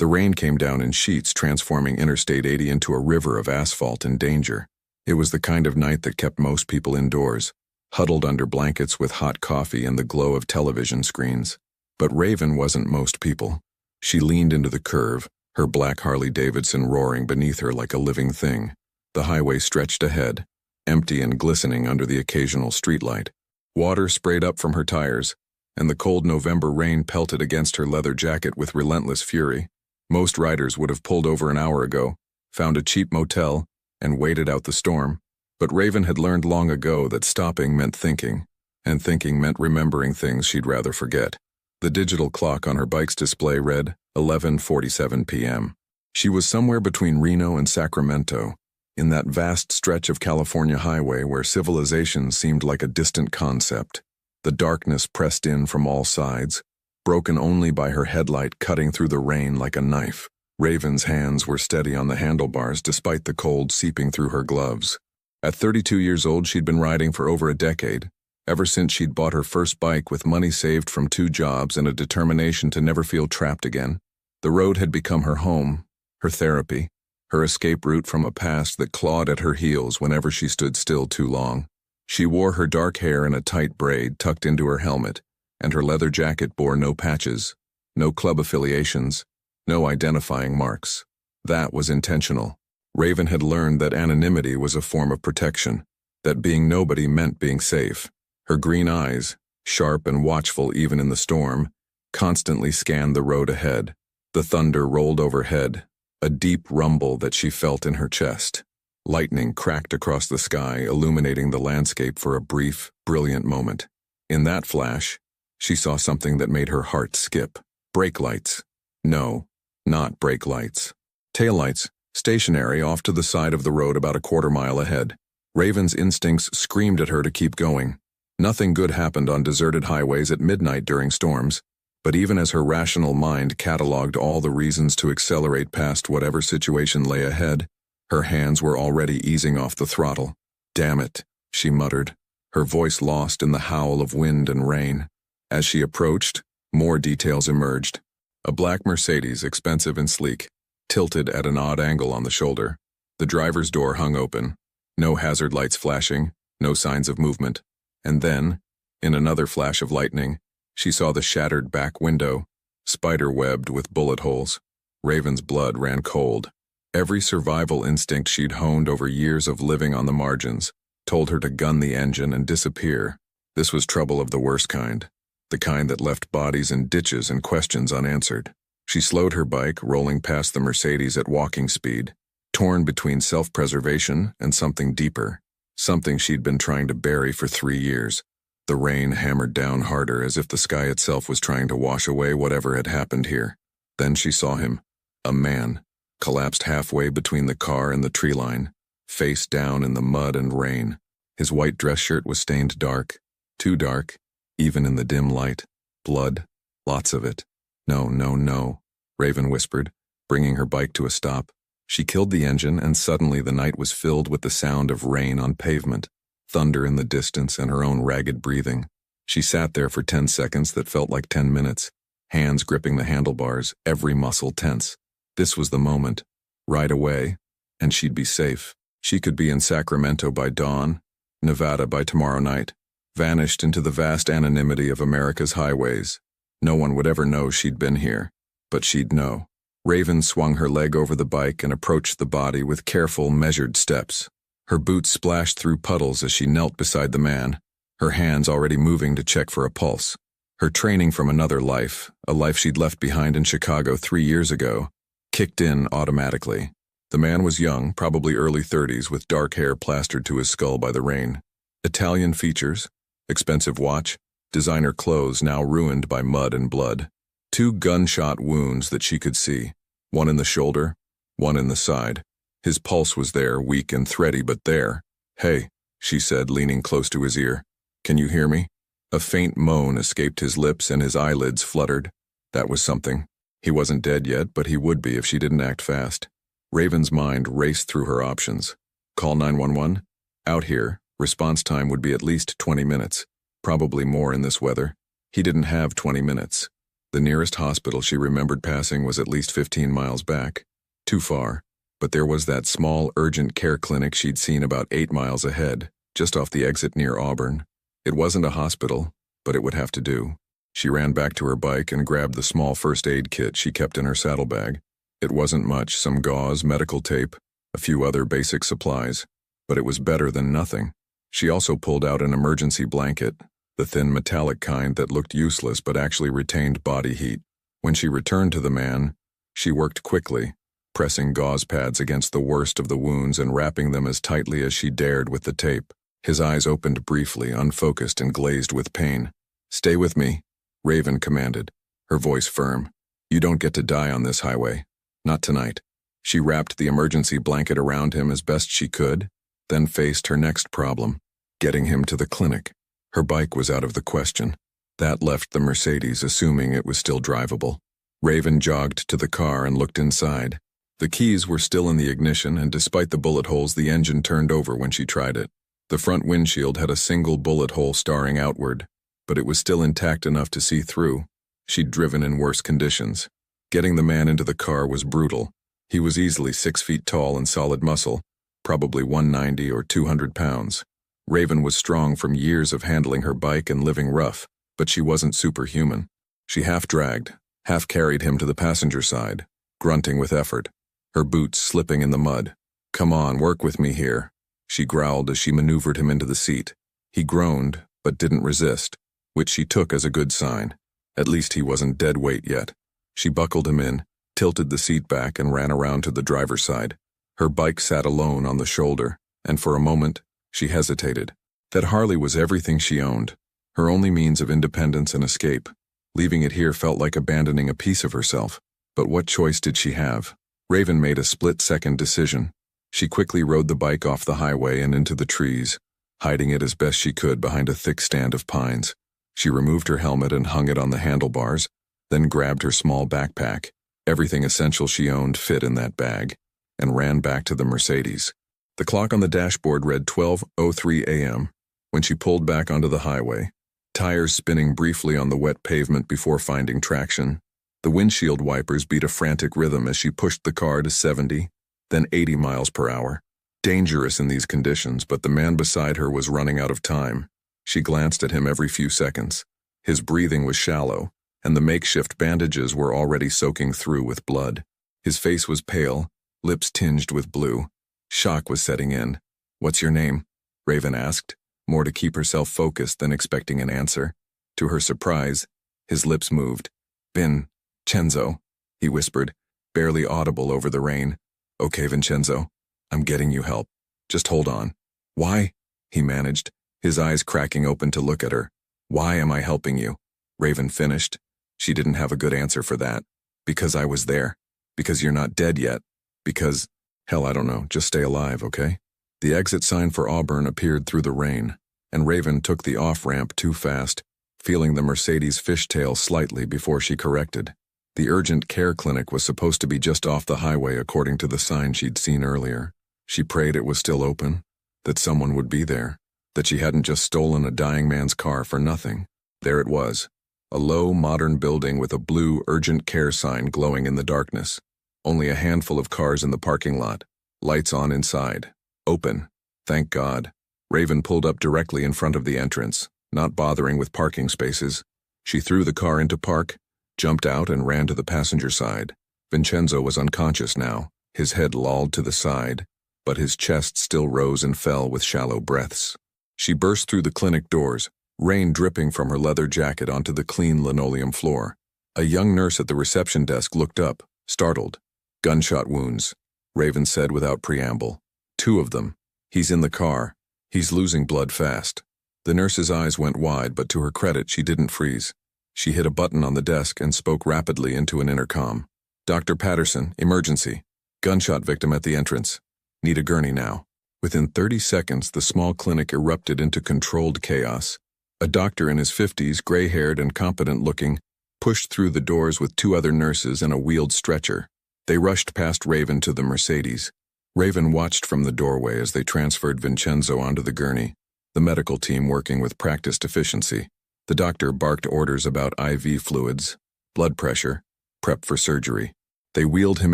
The rain came down in sheets, transforming Interstate 80 into a river of asphalt and danger. It was the kind of night that kept most people indoors, huddled under blankets with hot coffee and the glow of television screens. But Raven wasn't most people. She leaned into the curve, her black Harley-Davidson roaring beneath her like a living thing. The highway stretched ahead, empty and glistening under the occasional streetlight. Water sprayed up from her tires, and the cold November rain pelted against her leather jacket with relentless fury. Most riders would have pulled over an hour ago, found a cheap motel, and waited out the storm. But Raven had learned long ago that stopping meant thinking, and thinking meant remembering things she'd rather forget. The digital clock on her bike's display read 11:47 p.m. She was somewhere between Reno and Sacramento, in that vast stretch of California highway where civilization seemed like a distant concept. The darkness pressed in from all sides, broken only by her headlight cutting through the rain like a knife. Raven's hands were steady on the handlebars despite the cold seeping through her gloves. At 32 years old, she'd been riding for over a decade, ever since she'd bought her first bike with money saved from 2 jobs and a determination to never feel trapped again. The road had become her home, her therapy, her escape route from a past that clawed at her heels whenever she stood still too long. She wore her dark hair in a tight braid tucked into her helmet, and her leather jacket bore no patches, no club affiliations, no identifying marks. That was intentional. Raven had learned that anonymity was a form of protection, that being nobody meant being safe. Her green eyes, sharp and watchful even in the storm, constantly scanned the road ahead. The thunder rolled overhead, a deep rumble that she felt in her chest. Lightning cracked across the sky, illuminating the landscape for a brief, brilliant moment. In that flash, she saw something that made her heart skip. Brake lights. No, not brake lights. Taillights, stationary off to the side of the road about a quarter-mile ahead. Raven's instincts screamed at her to keep going. Nothing good happened on deserted highways at midnight during storms, but even as her rational mind cataloged all the reasons to accelerate past whatever situation lay ahead, her hands were already easing off the throttle. "Damn it," she muttered, her voice lost in the howl of wind and rain. As she approached, more details emerged. A black Mercedes, expensive and sleek, tilted at an odd angle on the shoulder. The driver's door hung open, no hazard lights flashing, no signs of movement. And then, in another flash of lightning, she saw the shattered back window, spider-webbed with bullet holes. Raven's blood ran cold. Every survival instinct she'd honed over years of living on the margins told her to gun the engine and disappear. This was trouble of the worst kind, the kind that left bodies in ditches and questions unanswered. She slowed her bike, rolling past the Mercedes at walking speed, torn between self-preservation and something deeper, something she'd been trying to bury for 3 years. The rain hammered down harder as if the sky itself was trying to wash away whatever had happened here. Then she saw him, a man, collapsed halfway between the car and the tree line, face down in the mud and rain. His white dress shirt was stained dark, too dark, even in the dim light. Blood, lots of it. "No, no, no," Raven whispered, bringing her bike to a stop. She killed the engine, and suddenly the night was filled with the sound of rain on pavement, thunder in the distance, and her own ragged breathing. She sat there for 10 seconds that felt like 10 minutes, hands gripping the handlebars, every muscle tense. This was the moment. Right away, and she'd be safe. She could be in Sacramento by dawn, Nevada by tomorrow night, vanished into the vast anonymity of America's highways. No one would ever know she'd been here, but she'd know. Raven swung her leg over the bike and approached the body with careful, measured steps. Her boots splashed through puddles as she knelt beside the man, her hands already moving to check for a pulse. Her training from another life, a life she'd left behind in Chicago 3 years ago, kicked in automatically. The man was young, probably early 30s, with dark hair plastered to his skull by the rain. Italian features, expensive watch, designer clothes now ruined by mud and blood. 2 gunshot wounds that she could see, one in the shoulder, one in the side. His pulse was there, weak and thready, but there. "Hey," she said, leaning close to his ear. "Can you hear me?" A faint moan escaped his lips and his eyelids fluttered. That was something. He wasn't dead yet, but he would be if she didn't act fast. Raven's mind raced through her options. Call 911? Out here, response time would be at least 20 minutes. Probably more in this weather. He didn't have 20 minutes. The nearest hospital she remembered passing was at least 15 miles back. Too far, but there was that small urgent care clinic she'd seen about 8 miles ahead, just off the exit near Auburn. It wasn't a hospital, but it would have to do. She ran back to her bike and grabbed the small first aid kit she kept in her saddlebag. It wasn't much, some gauze, medical tape, a few other basic supplies, but it was better than nothing. She also pulled out an emergency blanket, the thin metallic kind that looked useless but actually retained body heat. When she returned to the man, she worked quickly, pressing gauze pads against the worst of the wounds and wrapping them as tightly as she dared with the tape. His eyes opened briefly, unfocused and glazed with pain. "Stay with me," Raven commanded, her voice firm. "You don't get to die on this highway. Not tonight." She wrapped the emergency blanket around him as best she could, then faced her next problem, getting him to the clinic. Her bike was out of the question. That left the Mercedes, assuming it was still drivable. Raven jogged to the car and looked inside. The keys were still in the ignition, and despite the bullet holes, the engine turned over when she tried it. The front windshield had a single bullet hole starring outward, but it was still intact enough to see through. She'd driven in worse conditions. Getting the man into the car was brutal. He was easily 6 feet tall and solid muscle, probably 190 or 200 pounds. Raven was strong from years of handling her bike and living rough, but she wasn't superhuman. She half-dragged, half-carried him to the passenger side, grunting with effort, her boots slipping in the mud. "Come on, work with me here," she growled as she maneuvered him into the seat. He groaned, but didn't resist, which she took as a good sign. At least he wasn't dead weight yet. She buckled him in, tilted the seat back, and ran around to the driver's side. Her bike sat alone on the shoulder, and for a moment, she hesitated. That Harley was everything she owned, her only means of independence and escape. Leaving it here felt like abandoning a piece of herself. But what choice did she have? Raven made a split-second decision. She quickly rode the bike off the highway and into the trees, hiding it as best she could behind a thick stand of pines. She removed her helmet and hung it on the handlebars, then grabbed her small backpack. Everything essential she owned fit in that bag, and ran back to the Mercedes. The clock on the dashboard read 12:03 a.m. when she pulled back onto the highway, tires spinning briefly on the wet pavement before finding traction. The windshield wipers beat a frantic rhythm as she pushed the car to 70, then 80 miles per hour. Dangerous in these conditions, but the man beside her was running out of time. She glanced at him every few seconds. His breathing was shallow, and the makeshift bandages were already soaking through with blood. His face was pale, lips tinged with blue. Shock was setting in. "What's your name?" Raven asked, more to keep herself focused than expecting an answer. To her surprise, his lips moved. "Vincenzo," he whispered, barely audible over the rain. "Okay, Vincenzo, I'm getting you help. Just hold on." "Why?" he managed, his eyes cracking open to look at her. "Why am I helping you?" Raven finished. She didn't have a good answer for that. "Because I was there. Because you're not dead yet. Because, hell, I don't know, just stay alive, okay?" The exit sign for Auburn appeared through the rain, and Raven took the off-ramp too fast, feeling the Mercedes fishtail slightly before she corrected. The urgent care clinic was supposed to be just off the highway according to the sign she'd seen earlier. She prayed it was still open, that someone would be there, that she hadn't just stolen a dying man's car for nothing. There it was, a low, modern building with a blue urgent care sign glowing in the darkness. Only a handful of cars in the parking lot, lights on inside. Open. Thank God. Raven pulled up directly in front of the entrance, not bothering with parking spaces. She threw the car into park, jumped out, and ran to the passenger side. Vincenzo was unconscious now, his head lolled to the side, but his chest still rose and fell with shallow breaths. She burst through the clinic doors, rain dripping from her leather jacket onto the clean linoleum floor. A young nurse at the reception desk looked up, startled. "Gunshot wounds," Raven said without preamble. "2 of them. He's in the car. He's losing blood fast." The nurse's eyes went wide, but to her credit, she didn't freeze. She hit a button on the desk and spoke rapidly into an intercom. "Dr. Patterson, emergency. Gunshot victim at the entrance. Need a gurney now." Within 30 seconds, the small clinic erupted into controlled chaos. A doctor in his 50s, gray-haired and competent-looking, pushed through the doors with 2 other nurses and a wheeled stretcher. They rushed past Raven to the Mercedes. Raven watched from the doorway as they transferred Vincenzo onto the gurney, the medical team working with practiced efficiency. The doctor barked orders about IV fluids. blood pressure, prep for surgery. They wheeled him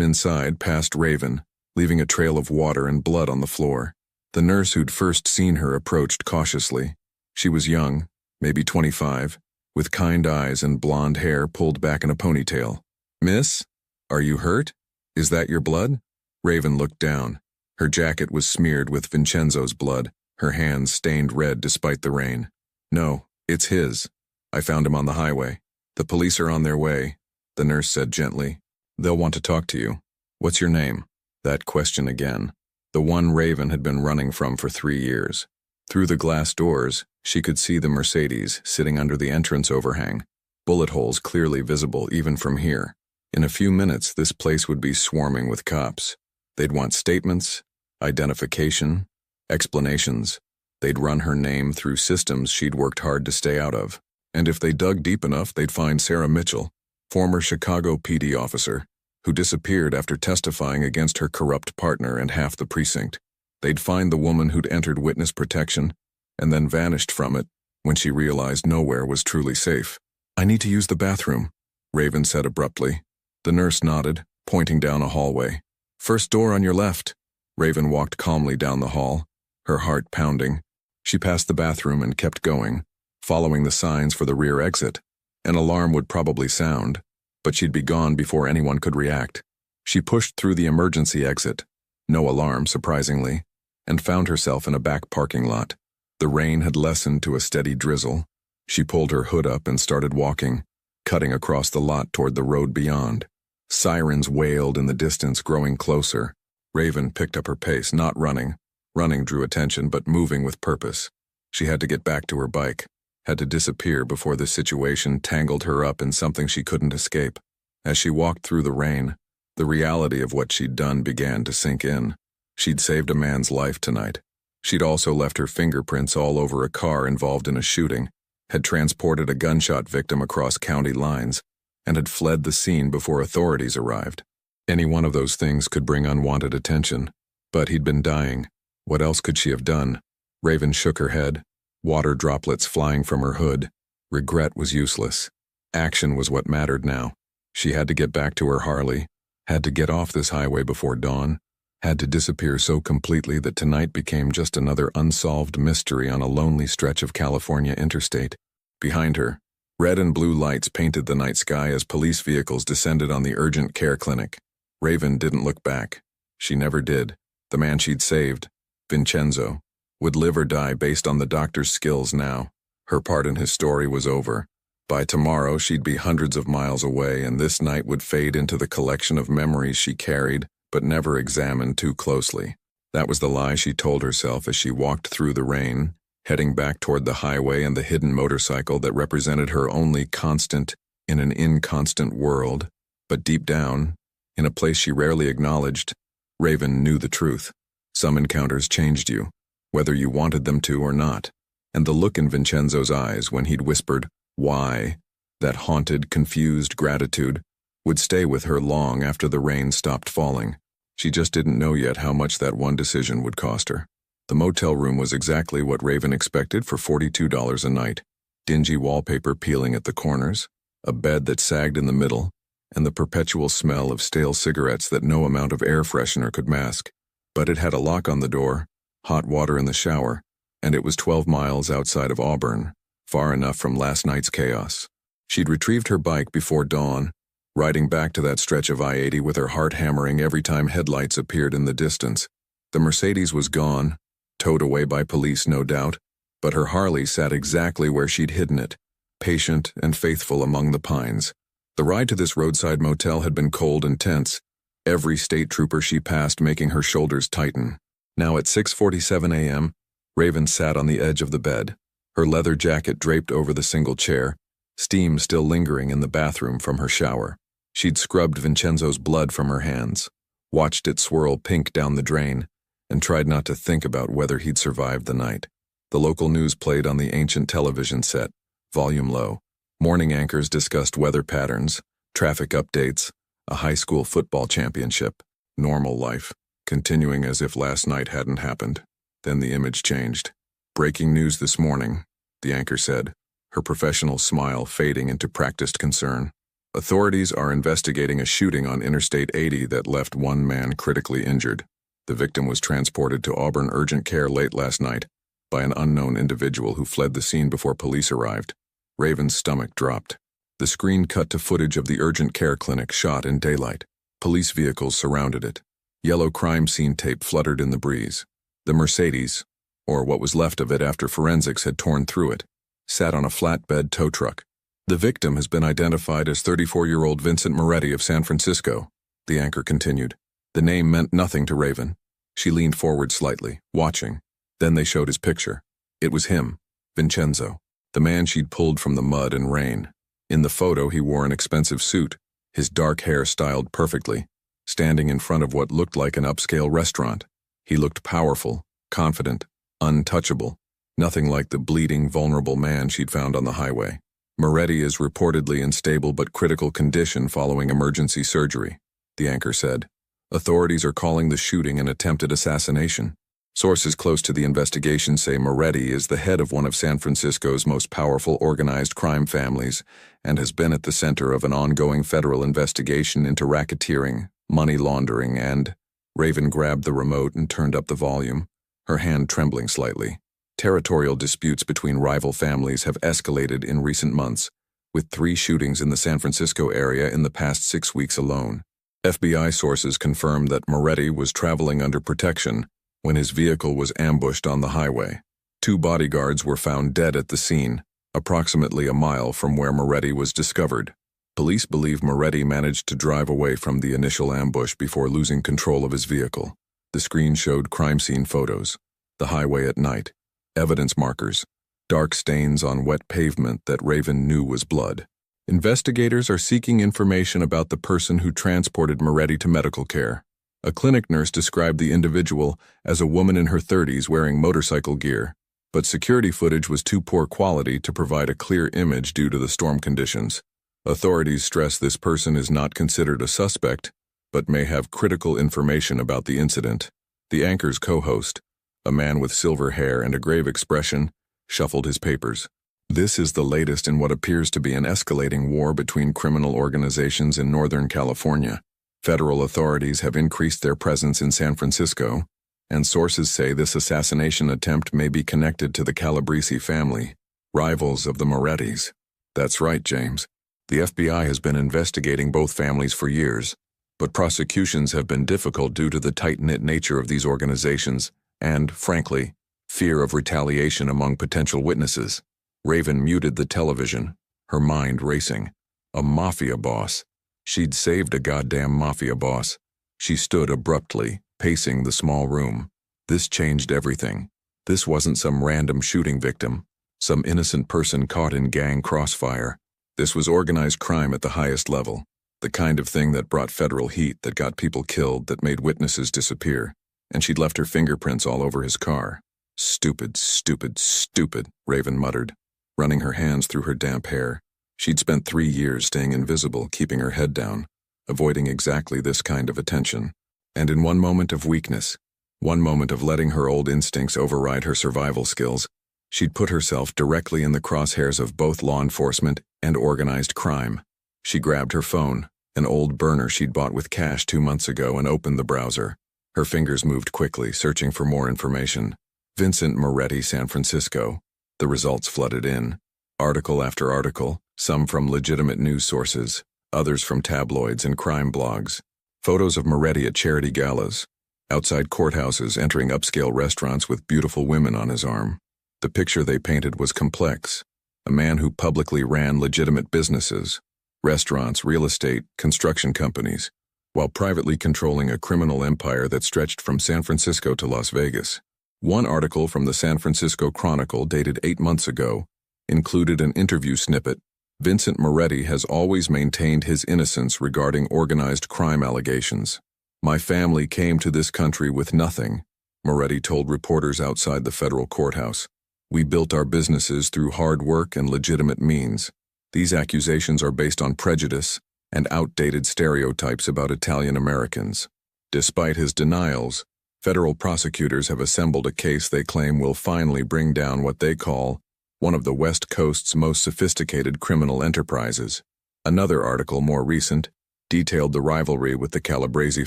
inside past Raven, leaving a trail of water and blood on the floor. The nurse who'd first seen her approached cautiously. She was young, maybe 25, with kind eyes and blonde hair pulled back in a ponytail. "Miss, are you hurt? Is that your blood?" Raven looked down. Her jacket was smeared with Vincenzo's blood, her hands stained red despite the rain. "No, it's his. I found him on the highway. The police are on their way," the nurse said gently. "They'll want to talk to you. What's your name?" That question again. The one Raven had been running from for 3 years. Through the glass doors, she could see the Mercedes sitting under the entrance overhang, bullet holes clearly visible even from here. In a few minutes, this place would be swarming with cops. They'd want statements, identification, explanations. They'd run her name through systems she'd worked hard to stay out of. And if they dug deep enough, they'd find Sarah Mitchell, former Chicago PD officer, who disappeared after testifying against her corrupt partner and half the precinct. They'd find the woman who'd entered witness protection and then vanished from it when she realized nowhere was truly safe. "I need to use the bathroom," Raven said abruptly. The nurse nodded, pointing down a hallway. "First door on your left." Raven walked calmly down the hall, her heart pounding. She passed the bathroom and kept going, following the signs for the rear exit. An alarm would probably sound, but she'd be gone before anyone could react. She pushed through the emergency exit, no alarm surprisingly, and found herself in a back parking lot. The rain had lessened to a steady drizzle. She pulled her hood up and started walking, cutting across the lot toward the road beyond. Sirens wailed in the distance, growing closer. Raven picked up her pace, not running. Running drew attention, but moving with purpose. She had to get back to her bike, had to disappear before the situation tangled her up in something she couldn't escape. As she walked through the rain, the reality of what she'd done began to sink in. She'd saved a man's life tonight. She'd also left her fingerprints all over a car involved in a shooting, had transported a gunshot victim across county lines, and had fled the scene before authorities arrived. Any one of those things could bring unwanted attention, but he'd been dying. What else could she have done? Raven shook her head, water droplets flying from her hood. Regret was useless. Action was what mattered now. She had to get back to her Harley, had to get off this highway before dawn, had to disappear so completely that tonight became just another unsolved mystery on a lonely stretch of California interstate. Behind her, red and blue lights painted the night sky as police vehicles descended on the urgent care clinic. Raven didn't look back. She never did. The man she'd saved, Vincenzo, would live or die based on the doctor's skills now. Her part in his story was over. By tomorrow, she'd be hundreds of miles away, and this night would fade into the collection of memories she carried, but never examined too closely. That was the lie she told herself as she walked through the rain, heading back toward the highway and the hidden motorcycle that represented her only constant in an inconstant world. But deep down, in a place she rarely acknowledged, Raven knew the truth. Some encounters changed you, whether you wanted them to or not. And the look in Vincenzo's eyes when he'd whispered, "Why?" that haunted, confused gratitude, would stay with her long after the rain stopped falling. She just didn't know yet how much that one decision would cost her. The motel room was exactly what Raven expected for $42 a night. Dingy wallpaper peeling at the corners, a bed that sagged in the middle, and the perpetual smell of stale cigarettes that no amount of air freshener could mask. But it had a lock on the door, hot water in the shower, and it was 12 miles outside of Auburn, far enough from last night's chaos. She'd retrieved her bike before dawn, riding back to that stretch of I-80 with her heart hammering every time headlights appeared in the distance. The Mercedes was gone, towed away by police no doubt, but her Harley sat exactly where she'd hidden it, patient and faithful among the pines. The ride to this roadside motel had been cold and tense, every state trooper she passed making her shoulders tighten. Now at 6:47 a.m., Raven sat on the edge of the bed, her leather jacket draped over the single chair, steam still lingering in the bathroom from her shower. She'd scrubbed Vincenzo's blood from her hands, watched it swirl pink down the drain, and tried not to think about whether he'd survived the night. The local news played on the ancient television set, volume low. Morning anchors discussed weather patterns, traffic updates, a high school football championship, normal life, continuing as if last night hadn't happened. Then the image changed. "Breaking news this morning," the anchor said, her professional smile fading into practiced concern. Authorities are investigating a shooting on Interstate 80 that left one man critically injured. The victim was transported to Auburn urgent care late last night by an unknown individual who fled the scene before police arrived. Raven's stomach dropped. The screen cut to footage of the urgent care clinic shot in daylight. Police vehicles surrounded it. Yellow crime scene tape fluttered in the breeze. The Mercedes, or what was left of it after forensics had torn through it, sat on a flatbed tow truck. The victim has been identified as 34-year-old Vincent Moretti of San Francisco, the anchor continued. The name meant nothing to Raven. She leaned forward slightly, watching. Then they showed his picture. It was him, Vincenzo, the man she'd pulled from the mud and rain. In the photo, he wore an expensive suit, his dark hair styled perfectly, standing in front of what looked like an upscale restaurant. He looked powerful, confident, untouchable, nothing like the bleeding, vulnerable man she'd found on the highway. Moretti is reportedly in stable but critical condition following emergency surgery, the anchor said. Authorities are calling the shooting an attempted assassination. Sources close to the investigation say Moretti is the head of one of San Francisco's most powerful organized crime families and has been at the center of an ongoing federal investigation into racketeering, money laundering, and… Raven grabbed the remote and turned up the volume, her hand trembling slightly. Territorial disputes between rival families have escalated in recent months, with 3 shootings in the San Francisco area in the past 6 weeks alone. FBI sources confirmed that Moretti was traveling under protection when his vehicle was ambushed on the highway. 2 bodyguards were found dead at the scene, approximately a mile from where Moretti was discovered. Police believe Moretti managed to drive away from the initial ambush before losing control of his vehicle. The screen showed crime scene photos, the highway at night, evidence markers, dark stains on wet pavement that Raven knew was blood. Investigators are seeking information about the person who transported Moretti to medical care. A clinic nurse described the individual as a woman in her 30s wearing motorcycle gear, but security footage was too poor quality to provide a clear image due to the storm conditions. Authorities stress this person is not considered a suspect, but may have critical information about the incident. The anchor's co-host, a man with silver hair and a grave expression, shuffled his papers. This is the latest in what appears to be an escalating war between criminal organizations in Northern California. Federal authorities have increased their presence in San Francisco, and sources say this assassination attempt may be connected to the Calabrese family, rivals of the Morettis. That's right, James. The FBI has been investigating both families for years, but prosecutions have been difficult due to the tight-knit nature of these organizations and, frankly, fear of retaliation among potential witnesses. Raven muted the television, her mind racing. A mafia boss. She'd saved a goddamn mafia boss. She stood abruptly, pacing the small room. This changed everything. This wasn't some random shooting victim, some innocent person caught in gang crossfire. This was organized crime at the highest level, the kind of thing that brought federal heat, that got people killed, that made witnesses disappear. And she'd left her fingerprints all over his car. Stupid, stupid, stupid, Raven muttered, running her hands through her damp hair. She'd spent 3 years staying invisible, keeping her head down, avoiding exactly this kind of attention. And in one moment of weakness, one moment of letting her old instincts override her survival skills, she'd put herself directly in the crosshairs of both law enforcement and organized crime. She grabbed her phone, an old burner she'd bought with cash 2 months ago, and opened the browser. Her fingers moved quickly, searching for more information. Vincent Moretti, San Francisco. The results flooded in. Article after article, some from legitimate news sources, others from tabloids and crime blogs. Photos of Moretti at charity galas, outside courthouses, entering upscale restaurants with beautiful women on his arm. The picture they painted was complex. A man who publicly ran legitimate businesses, restaurants, real estate, construction companies, while privately controlling a criminal empire that stretched from San Francisco to Las Vegas. One article from the San Francisco Chronicle, dated 8 months ago, included an interview snippet. Vincent Moretti has always maintained his innocence regarding organized crime allegations. "My family came to this country with nothing," Moretti told reporters outside the federal courthouse. "We built our businesses through hard work and legitimate means. These accusations are based on prejudice and outdated stereotypes about Italian Americans." Despite his denials, federal prosecutors have assembled a case they claim will finally bring down what they call one of the West Coast's most sophisticated criminal enterprises. Another article, more recent, detailed the rivalry with the Calabresi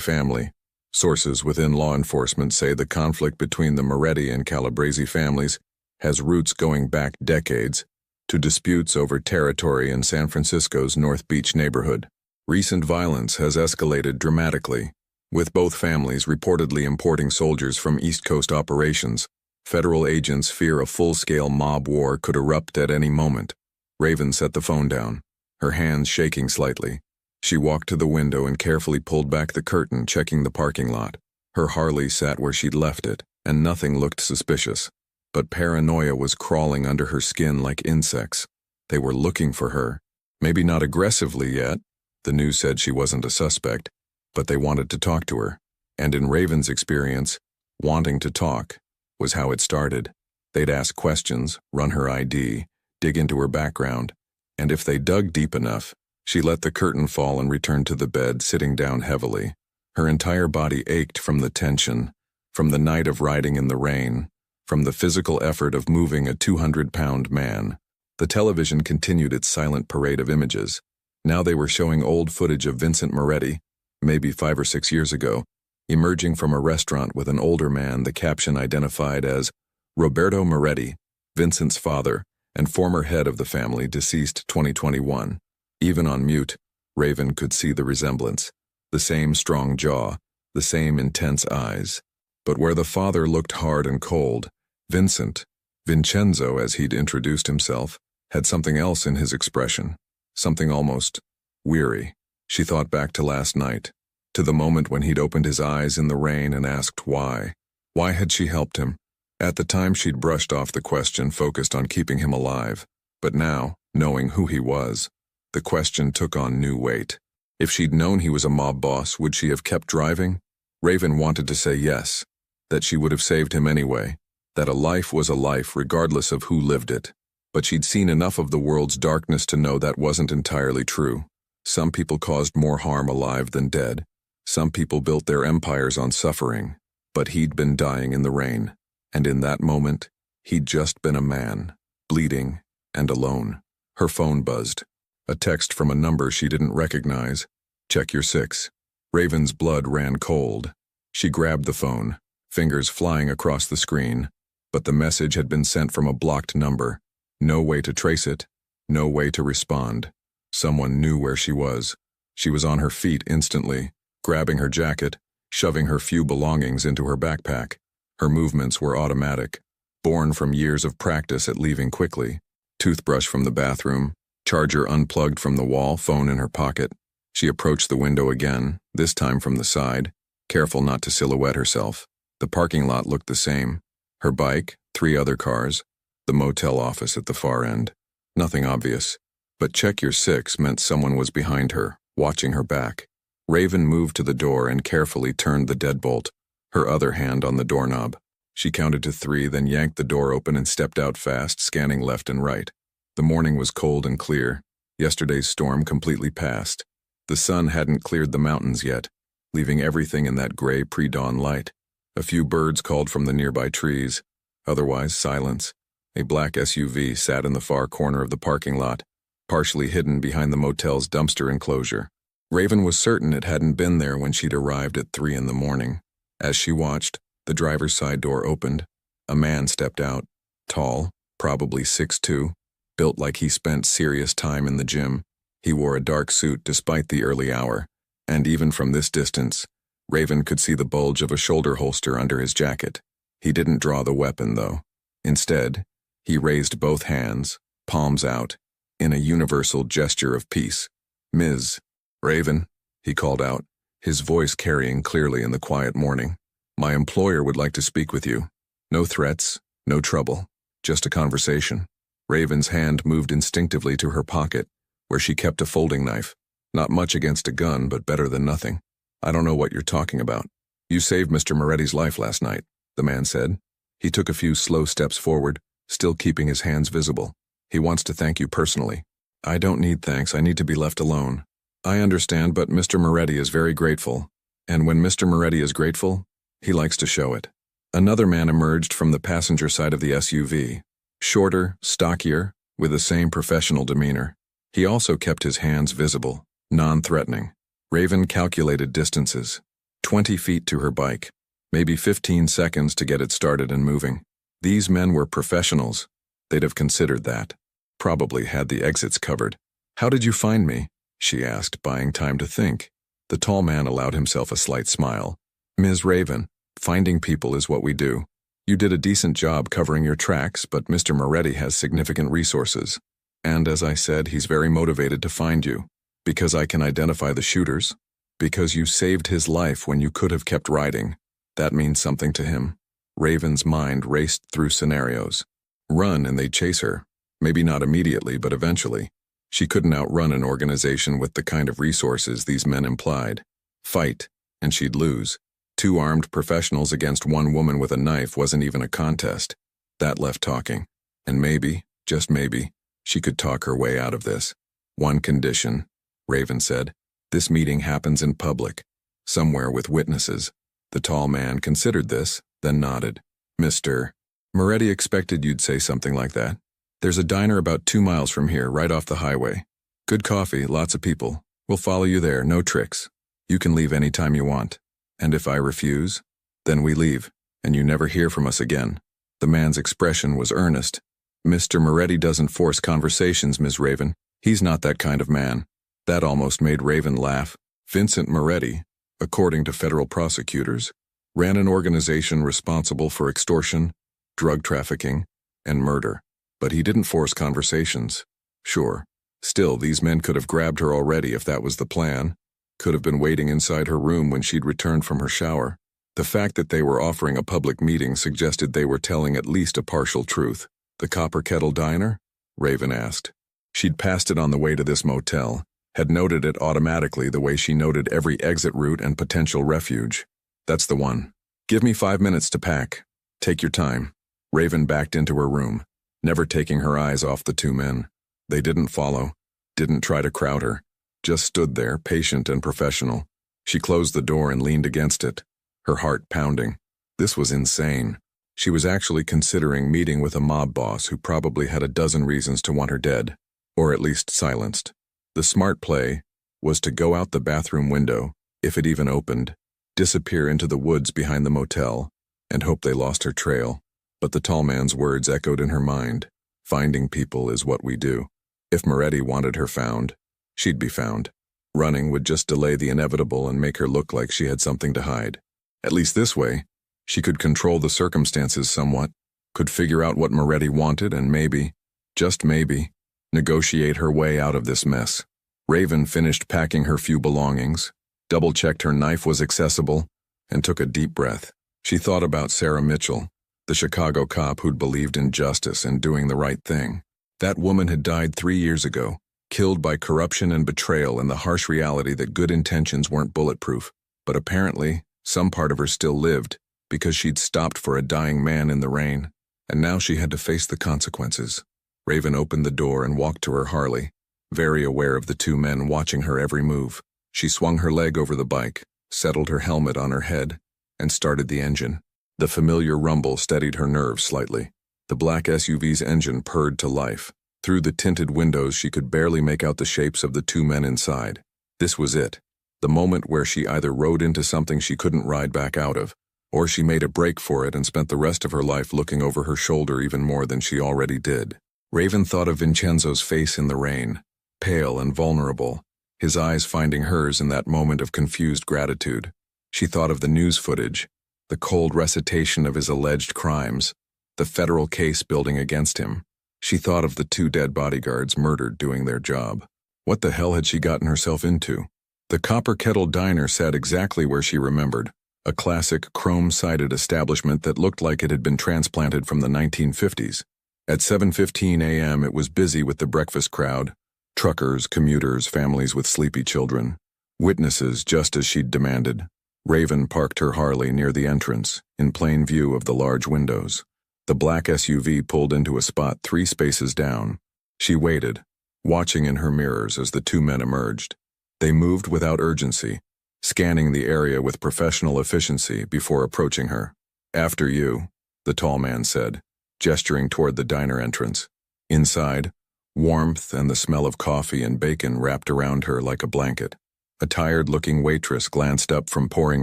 family. Sources within law enforcement say the conflict between the Moretti and Calabresi families has roots going back decades to disputes over territory in San Francisco's North Beach neighborhood. Recent violence has escalated dramatically, with both families reportedly importing soldiers from East Coast operations. Federal agents fear a full-scale mob war could erupt at any moment. Raven set the phone down, her hands shaking slightly. She walked to the window and carefully pulled back the curtain, checking the parking lot. Her Harley sat where she'd left it, and nothing looked suspicious. But paranoia was crawling under her skin like insects. They were looking for her. Maybe not aggressively yet. The news said she wasn't a suspect, but they wanted to talk to her. And in Raven's experience, wanting to talk was how it started. They'd ask questions, run her ID, dig into her background, and if they dug deep enough, she let the curtain fall and returned to the bed, sitting down heavily. Her entire body ached from the tension, from the night of riding in the rain, from the physical effort of moving a 200-pound man. The television continued its silent parade of images. Now they were showing old footage of Vincent Moretti, maybe 5 or 6 years ago, emerging from a restaurant with an older man the caption identified as Roberto Moretti, Vincent's father, and former head of the family, deceased 2021. Even on mute, Raven could see the resemblance. The same strong jaw, the same intense eyes. But where the father looked hard and cold, Vincent, Vincenzo as he'd introduced himself, had something else in his expression. Something almost weary. She thought back to last night, to the moment when he'd opened his eyes in the rain and asked why. Why had she helped him? At the time she'd brushed off the question, focused on keeping him alive. But now, knowing who he was, the question took on new weight. If she'd known he was a mob boss, would she have kept driving? Raven wanted to say yes, that she would have saved him anyway, that a life was a life regardless of who lived it. But she'd seen enough of the world's darkness to know that wasn't entirely true. Some people caused more harm alive than dead. Some people built their empires on suffering. But he'd been dying in the rain. And in that moment, he'd just been a man, bleeding and alone. Her phone buzzed. A text from a number she didn't recognize. Check your 6. Raven's blood ran cold. She grabbed the phone, fingers flying across the screen. But the message had been sent from a blocked number. No way to trace it. No way to respond. Someone knew where she was. She was on her feet instantly, grabbing her jacket, shoving her few belongings into her backpack. Her movements were automatic, born from years of practice at leaving quickly. Toothbrush from the bathroom, charger unplugged from the wall, phone in her pocket. She approached the window again, this time from the side, careful not to silhouette herself. The parking lot looked the same. Her bike, 3 other cars, the motel office at the far end. Nothing obvious. But check your 6 meant someone was behind her, watching her back. Raven moved to the door and carefully turned the deadbolt, her other hand on the doorknob. She counted to 3, then yanked the door open and stepped out fast, scanning left and right. The morning was cold and clear. Yesterday's storm completely passed. The sun hadn't cleared the mountains yet, leaving everything in that gray pre-dawn light. A few birds called from the nearby trees. Otherwise, silence. A black SUV sat in the far corner of the parking lot, partially hidden behind the motel's dumpster enclosure. Raven was certain it hadn't been there when she'd arrived at 3 in the morning. As she watched, the driver's side door opened. A man stepped out, tall, probably 6'2", built like he spent serious time in the gym. He wore a dark suit despite the early hour, and even from this distance, Raven could see the bulge of a shoulder holster under his jacket. He didn't draw the weapon, though. Instead, he raised both hands, palms out, in a universal gesture of peace. "Ms. Raven," he called out, his voice carrying clearly in the quiet morning. "My employer would like to speak with you. No threats, no trouble, just a conversation." Raven's hand moved instinctively to her pocket, where she kept a folding knife. Not much against a gun, but better than nothing. "I don't know what you're talking about." "You saved Mr. Moretti's life last night," the man said. He took a few slow steps forward, still keeping his hands visible. "He wants to thank you personally." "I don't need thanks, I need to be left alone." "I understand, but Mr. Moretti is very grateful. And when Mr. Moretti is grateful, he likes to show it." Another man emerged from the passenger side of the SUV. Shorter, stockier, with the same professional demeanor. He also kept his hands visible, non-threatening. Raven calculated distances. 20 feet to her bike. Maybe 15 seconds to get it started and moving. These men were professionals. They'd have considered that. Probably had the exits covered. "How did you find me?" she asked, buying time to think. The tall man allowed himself a slight smile. "Ms. Raven, finding people is what we do. You did a decent job covering your tracks, but Mr. Moretti has significant resources. And as I said, he's very motivated to find you. Because I can identify the shooters. Because you saved his life when you could have kept riding. That means something to him." Raven's mind raced through scenarios. Run and they'd chase her. Maybe not immediately, but eventually. She couldn't outrun an organization with the kind of resources these men implied. Fight, and she'd lose. 2 armed professionals against 1 woman with a knife wasn't even a contest. That left talking. And maybe, just maybe, she could talk her way out of this. "One condition," Raven said. "This meeting happens in public. Somewhere with witnesses." The tall man considered this, then nodded. "Mr. Moretti expected you'd say something like that. There's a diner about 2 miles from here, right off the highway. Good coffee, lots of people. We'll follow you there, no tricks. You can leave any time you want. And if I refuse, then we leave, and you never hear from us again." The man's expression was earnest. "Mr. Moretti doesn't force conversations, Ms. Raven. He's not that kind of man." That almost made Raven laugh. Vincent Moretti, according to federal prosecutors, ran an organization responsible for extortion, drug trafficking, and murder. But he didn't force conversations. Sure. Still, these men could have grabbed her already if that was the plan. Could have been waiting inside her room when she'd returned from her shower. The fact that they were offering a public meeting suggested they were telling at least a partial truth. "The Copper Kettle Diner?" Raven asked. She'd passed it on the way to this motel, had noted it automatically the way she noted every exit route and potential refuge. "That's the one. Give me 5 minutes to pack. Take your time." Raven backed into her room, never taking her eyes off the 2 men. They didn't follow, didn't try to crowd her, just stood there, patient and professional. She closed the door and leaned against it, her heart pounding. This was insane. She was actually considering meeting with a mob boss who probably had a dozen reasons to want her dead, or at least silenced. The smart play was to go out the bathroom window, if it even opened, disappear into the woods behind the motel, and hope they lost her trail. But the tall man's words echoed in her mind. Finding people is what we do. If Moretti wanted her found, she'd be found. Running would just delay the inevitable and make her look like she had something to hide. At least this way, she could control the circumstances somewhat, could figure out what Moretti wanted and maybe, just maybe, negotiate her way out of this mess. Raven finished packing her few belongings, double-checked her knife was accessible, and took a deep breath. She thought about Sarah Mitchell, the Chicago cop who'd believed in justice and doing the right thing. That woman had died 3 years ago, killed by corruption and betrayal and the harsh reality that good intentions weren't bulletproof. But apparently, some part of her still lived, because she'd stopped for a dying man in the rain, and now she had to face the consequences. Raven opened the door and walked to her Harley, very aware of the 2 men watching her every move. She swung her leg over the bike, settled her helmet on her head, and started the engine. The familiar rumble steadied her nerves slightly. The black SUV's engine purred to life. Through the tinted windows she could barely make out the shapes of the 2 men inside. This was it. The moment where she either rode into something she couldn't ride back out of, or she made a break for it and spent the rest of her life looking over her shoulder even more than she already did. Raven thought of Vincenzo's face in the rain, pale and vulnerable, his eyes finding hers in that moment of confused gratitude. She thought of the news footage, the cold recitation of his alleged crimes, the federal case building against him. She thought of the 2 dead bodyguards murdered doing their job. What the hell had she gotten herself into? The Copper Kettle Diner sat exactly where she remembered, a classic chrome-sided establishment that looked like it had been transplanted from the 1950s. At 7:15 a.m. it was busy with the breakfast crowd, truckers, commuters, families with sleepy children. Witnesses just as she'd demanded. Raven parked her Harley near the entrance, in plain view of the large windows. The black SUV pulled into a spot 3 spaces down. She waited, watching in her mirrors as the 2 men emerged. They moved without urgency, scanning the area with professional efficiency before approaching her. "After you," the tall man said, gesturing toward the diner entrance. Inside, Warmth and the smell of coffee and bacon wrapped around her like a blanket. A tired-looking waitress glanced up from pouring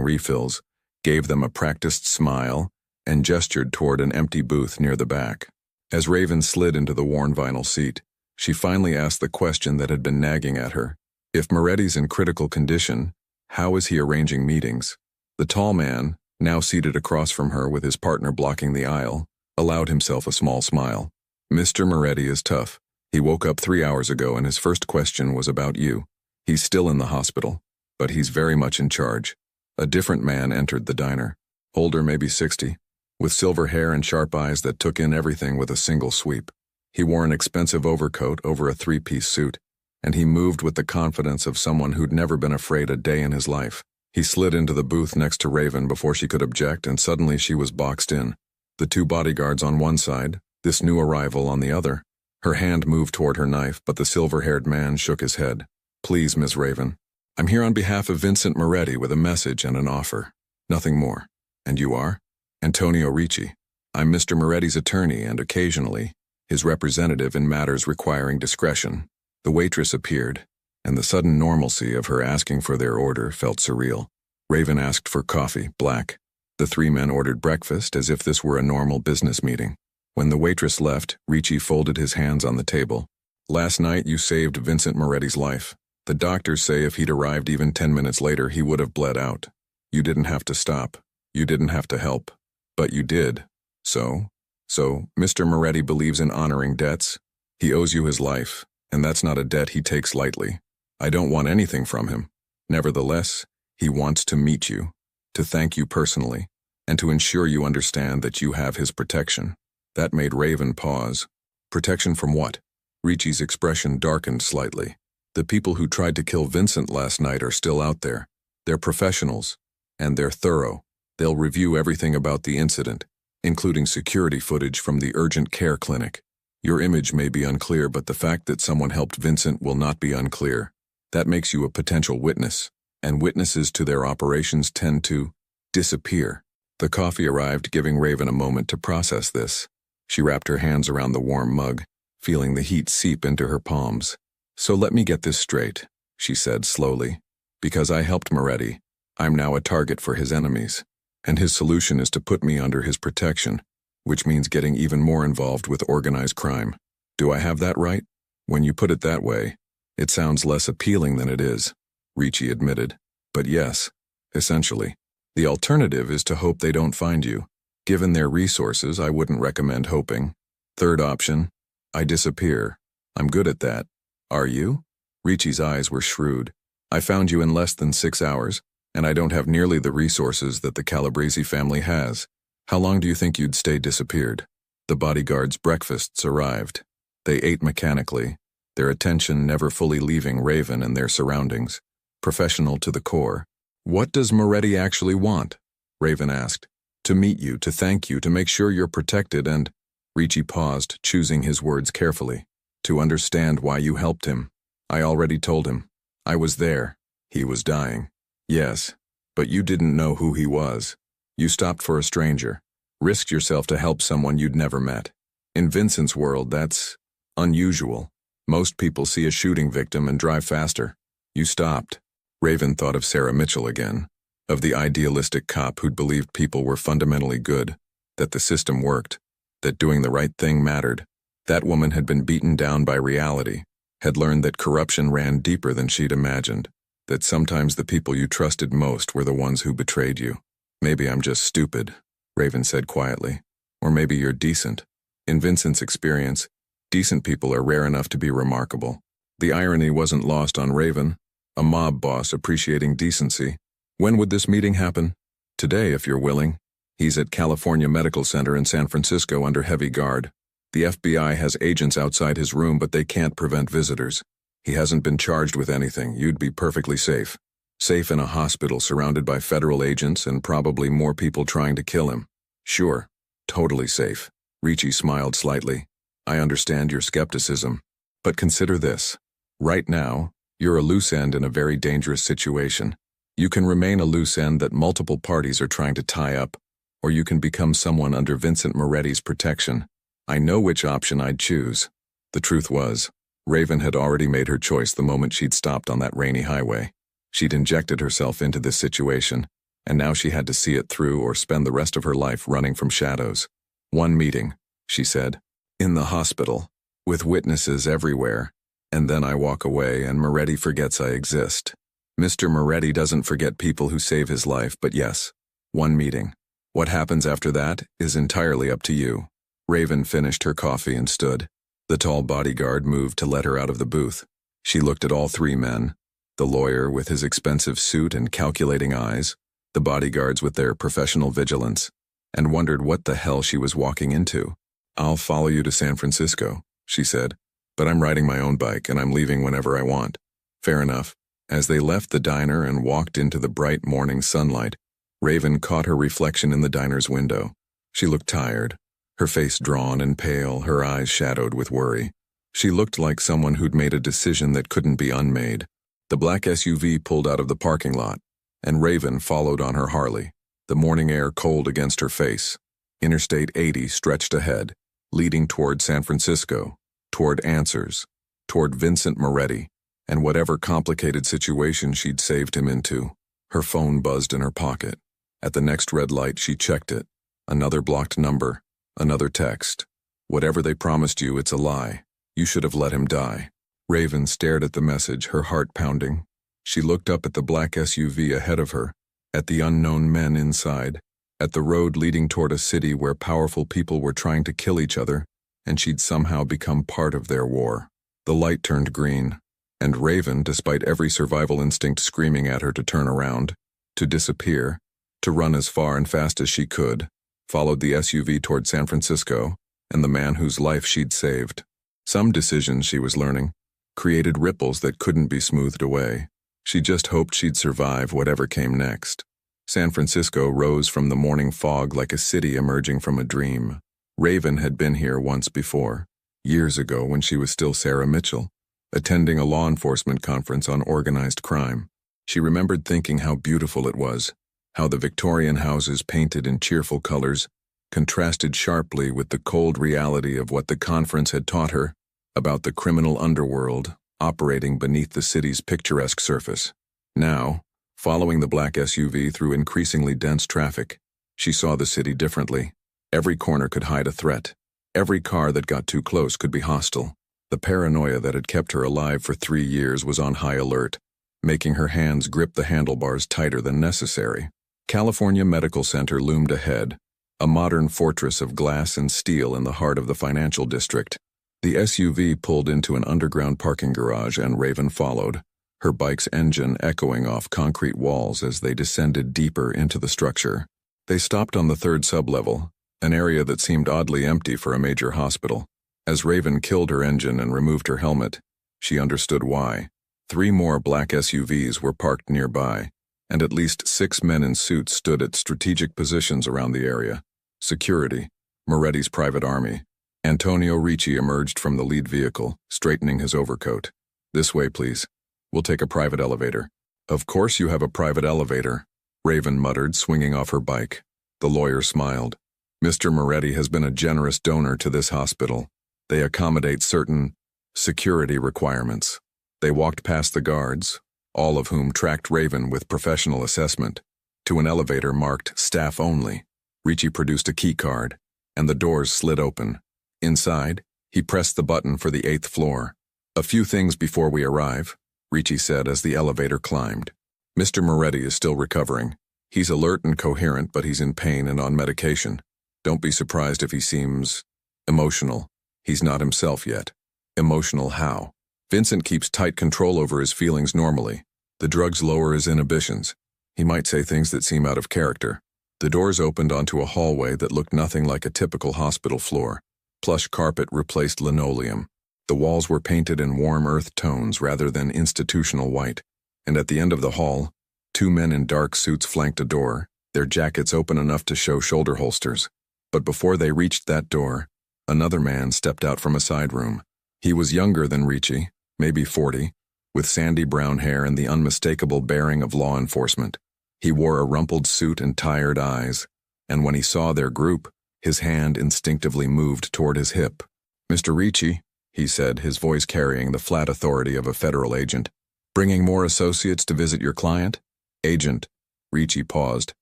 refills, gave them a practiced smile, and gestured toward an empty booth near the back. As Raven slid into the worn vinyl seat, she finally asked the question that had been nagging at her. If Moretti's in critical condition, how is he arranging meetings? The tall man, now seated across from her with his partner blocking the aisle, allowed himself a small smile. Mr. Moretti is tough. He woke up 3 hours ago and his first question was about you. He's still in the hospital, but he's very much in charge. A different man entered the diner, older maybe 60, with silver hair and sharp eyes that took in everything with a single sweep. He wore an expensive overcoat over a three-piece suit, and he moved with the confidence of someone who'd never been afraid a day in his life. He slid into the booth next to Raven before she could object, and suddenly she was boxed in. The two bodyguards on one side, this new arrival on the other. Her hand moved toward her knife, but the silver-haired man shook his head. Please, Miss Raven. I'm here on behalf of Vincent Moretti with a message and an offer. Nothing more. And you are? Antonio Ricci. I'm Mr. Moretti's attorney and occasionally his representative in matters requiring discretion. The waitress appeared, and the sudden normalcy of her asking for their order felt surreal. Raven asked for coffee, black. The three men ordered breakfast as if this were a normal business meeting. When the waitress left, Ricci folded his hands on the table. Last night you saved Vincent Moretti's life. The doctors say if he'd arrived even 10 minutes later, he would have bled out. You didn't have to stop. You didn't have to help. But you did. So, Mr. Moretti believes in honoring debts. He owes you his life, and that's not a debt he takes lightly. I don't want anything from him. Nevertheless, he wants to meet you, to thank you personally, and to ensure you understand that you have his protection. That made Raven pause. Protection from what? Ricci's expression darkened slightly. The people who tried to kill Vincent last night are still out there. They're professionals, and they're thorough. They'll review everything about the incident, including security footage from the urgent care clinic. Your image may be unclear, but the fact that someone helped Vincent will not be unclear. That makes you a potential witness, and witnesses to their operations tend to disappear. The coffee arrived, giving Raven a moment to process this. She wrapped her hands around the warm mug, feeling the heat seep into her palms. So let me get this straight, she said slowly. Because I helped Moretti, I'm now a target for his enemies, and his solution is to put me under his protection, which means getting even more involved with organized crime. Do I have that right? When you put it that way, it sounds less appealing than it is, Ricci admitted. But yes, essentially. The alternative is to hope they don't find you. Given their resources, I wouldn't recommend hoping. Third option, I disappear. I'm good at that. Are you? Ricci's eyes were shrewd. I found you in less than 6 hours, and I don't have nearly the resources that the Calabrese family has. How long do you think you'd stay disappeared? The bodyguards' breakfasts arrived. They ate mechanically, their attention never fully leaving Raven and their surroundings. Professional to the core. What does Moretti actually want? Raven asked. To meet you, to thank you, to make sure you're protected and… Ricci paused, choosing his words carefully. To understand why you helped him. I already told him. I was there. He was dying. Yes, but you didn't know who he was. You stopped for a stranger, risked yourself to help someone you'd never met. In Vincent's world, that's unusual. Most people see a shooting victim and drive faster. You stopped. Raven thought of Sarah Mitchell again, of the idealistic cop who'd believed people were fundamentally good, that the system worked, that doing the right thing mattered. That woman had been beaten down by reality, had learned that corruption ran deeper than she'd imagined, that sometimes the people you trusted most were the ones who betrayed you. Maybe I'm just stupid, Raven said quietly. Or maybe you're decent. In Vincent's experience, decent people are rare enough to be remarkable. The irony wasn't lost on Raven, a mob boss appreciating decency. When would this meeting happen? Today, if you're willing. He's at California Medical Center in San Francisco under heavy guard. The FBI has agents outside his room, but they can't prevent visitors. He hasn't been charged with anything. You'd be perfectly safe. Safe in a hospital surrounded by federal agents and probably more people trying to kill him. Sure, totally safe. Ricci smiled slightly. I understand your skepticism. But consider this. Right now, you're a loose end in a very dangerous situation. You can remain a loose end that multiple parties are trying to tie up, or you can become someone under Vincent Moretti's protection. I know which option I'd choose. The truth was, Raven had already made her choice the moment she'd stopped on that rainy highway. She'd injected herself into this situation, and now she had to see it through or spend the rest of her life running from shadows. "One meeting," she said. "In the hospital, with witnesses everywhere, and then I walk away and Moretti forgets I exist. Mr. Moretti doesn't forget people who save his life, but yes, one meeting. What happens after that is entirely up to you." Raven finished her coffee and stood. The tall bodyguard moved to let her out of the booth. She looked at all three men, the lawyer with his expensive suit and calculating eyes, the bodyguards with their professional vigilance, and wondered what the hell she was walking into. "I'll follow you to San Francisco," she said, "but I'm riding my own bike and I'm leaving whenever I want." "Fair enough." As they left the diner and walked into the bright morning sunlight, Raven caught her reflection in the diner's window. She looked tired, her face drawn and pale, her eyes shadowed with worry. She looked like someone who'd made a decision that couldn't be unmade. The black SUV pulled out of the parking lot, and Raven followed on her Harley, the morning air cold against her face. Interstate 80 stretched ahead, leading toward San Francisco, toward answers, toward Vincent Moretti, and whatever complicated situation she'd saved him into. Her phone buzzed in her pocket. At the next red light, she checked it. Another blocked number, another text. "Whatever they promised you, it's a lie. You should have let him die." Raven stared at the message, her heart pounding. She looked up at the black SUV ahead of her, at the unknown men inside, at the road leading toward a city where powerful people were trying to kill each other, and she'd somehow become part of their war. The light turned green, and Raven, despite every survival instinct screaming at her to turn around, to disappear, to run as far and fast as she could, followed the SUV toward San Francisco and the man whose life she'd saved. Some decisions, she was learning, created ripples that couldn't be smoothed away. She just hoped she'd survive whatever came next. San Francisco rose from the morning fog like a city emerging from a dream. Raven had been here once before, years ago when she was still Sarah Mitchell, attending a law enforcement conference on organized crime. She remembered thinking how beautiful it was, how the Victorian houses painted in cheerful colors contrasted sharply with the cold reality of what the conference had taught her about the criminal underworld operating beneath the city's picturesque surface. Now, following the black SUV through increasingly dense traffic, she saw the city differently. Every corner could hide a threat. Every car that got too close could be hostile. The paranoia that had kept her alive for 3 years was on high alert, making her hands grip the handlebars tighter than necessary. California Medical Center loomed ahead, a modern fortress of glass and steel in the heart of the financial district. The SUV pulled into an underground parking garage and Raven followed, her bike's engine echoing off concrete walls as they descended deeper into the structure. They stopped on the third sublevel, an area that seemed oddly empty for a major hospital. As Raven killed her engine and removed her helmet, she understood why. 3 more black SUVs were parked nearby, and at least 6 men in suits stood at strategic positions around the area. Security, Moretti's private army. Antonio Ricci emerged from the lead vehicle, straightening his overcoat. "This way, please. We'll take a private elevator." "Of course you have a private elevator," Raven muttered, swinging off her bike. The lawyer smiled. "Mr. Moretti has been a generous donor to this hospital. They accommodate certain security requirements." They walked past the guards, all of whom tracked Raven with professional assessment, to an elevator marked "Staff Only." Ricci produced a key card, and the doors slid open. Inside, he pressed the button for the 8th floor. "A few things before we arrive," Ricci said as the elevator climbed. "Mr. Moretti is still recovering. He's alert and coherent, but he's in pain and on medication. Don't be surprised if he seems emotional. He's not himself yet." "Emotional how?" "Vincent keeps tight control over his feelings normally. The drugs lower his inhibitions. He might say things that seem out of character." The doors opened onto a hallway that looked nothing like a typical hospital floor. Plush carpet replaced linoleum. The walls were painted in warm earth tones rather than institutional white, and at the end of the hall, 2 men in dark suits flanked a door, their jackets open enough to show shoulder holsters. But before they reached that door, another man stepped out from a side room. He was younger than Ricci, maybe 40, with sandy brown hair and the unmistakable bearing of law enforcement. He wore a rumpled suit and tired eyes, and when he saw their group, his hand instinctively moved toward his hip. "Mr. Ricci," he said, his voice carrying the flat authority of a federal agent. Bringing more associates to visit your client? Agent. Ricci paused,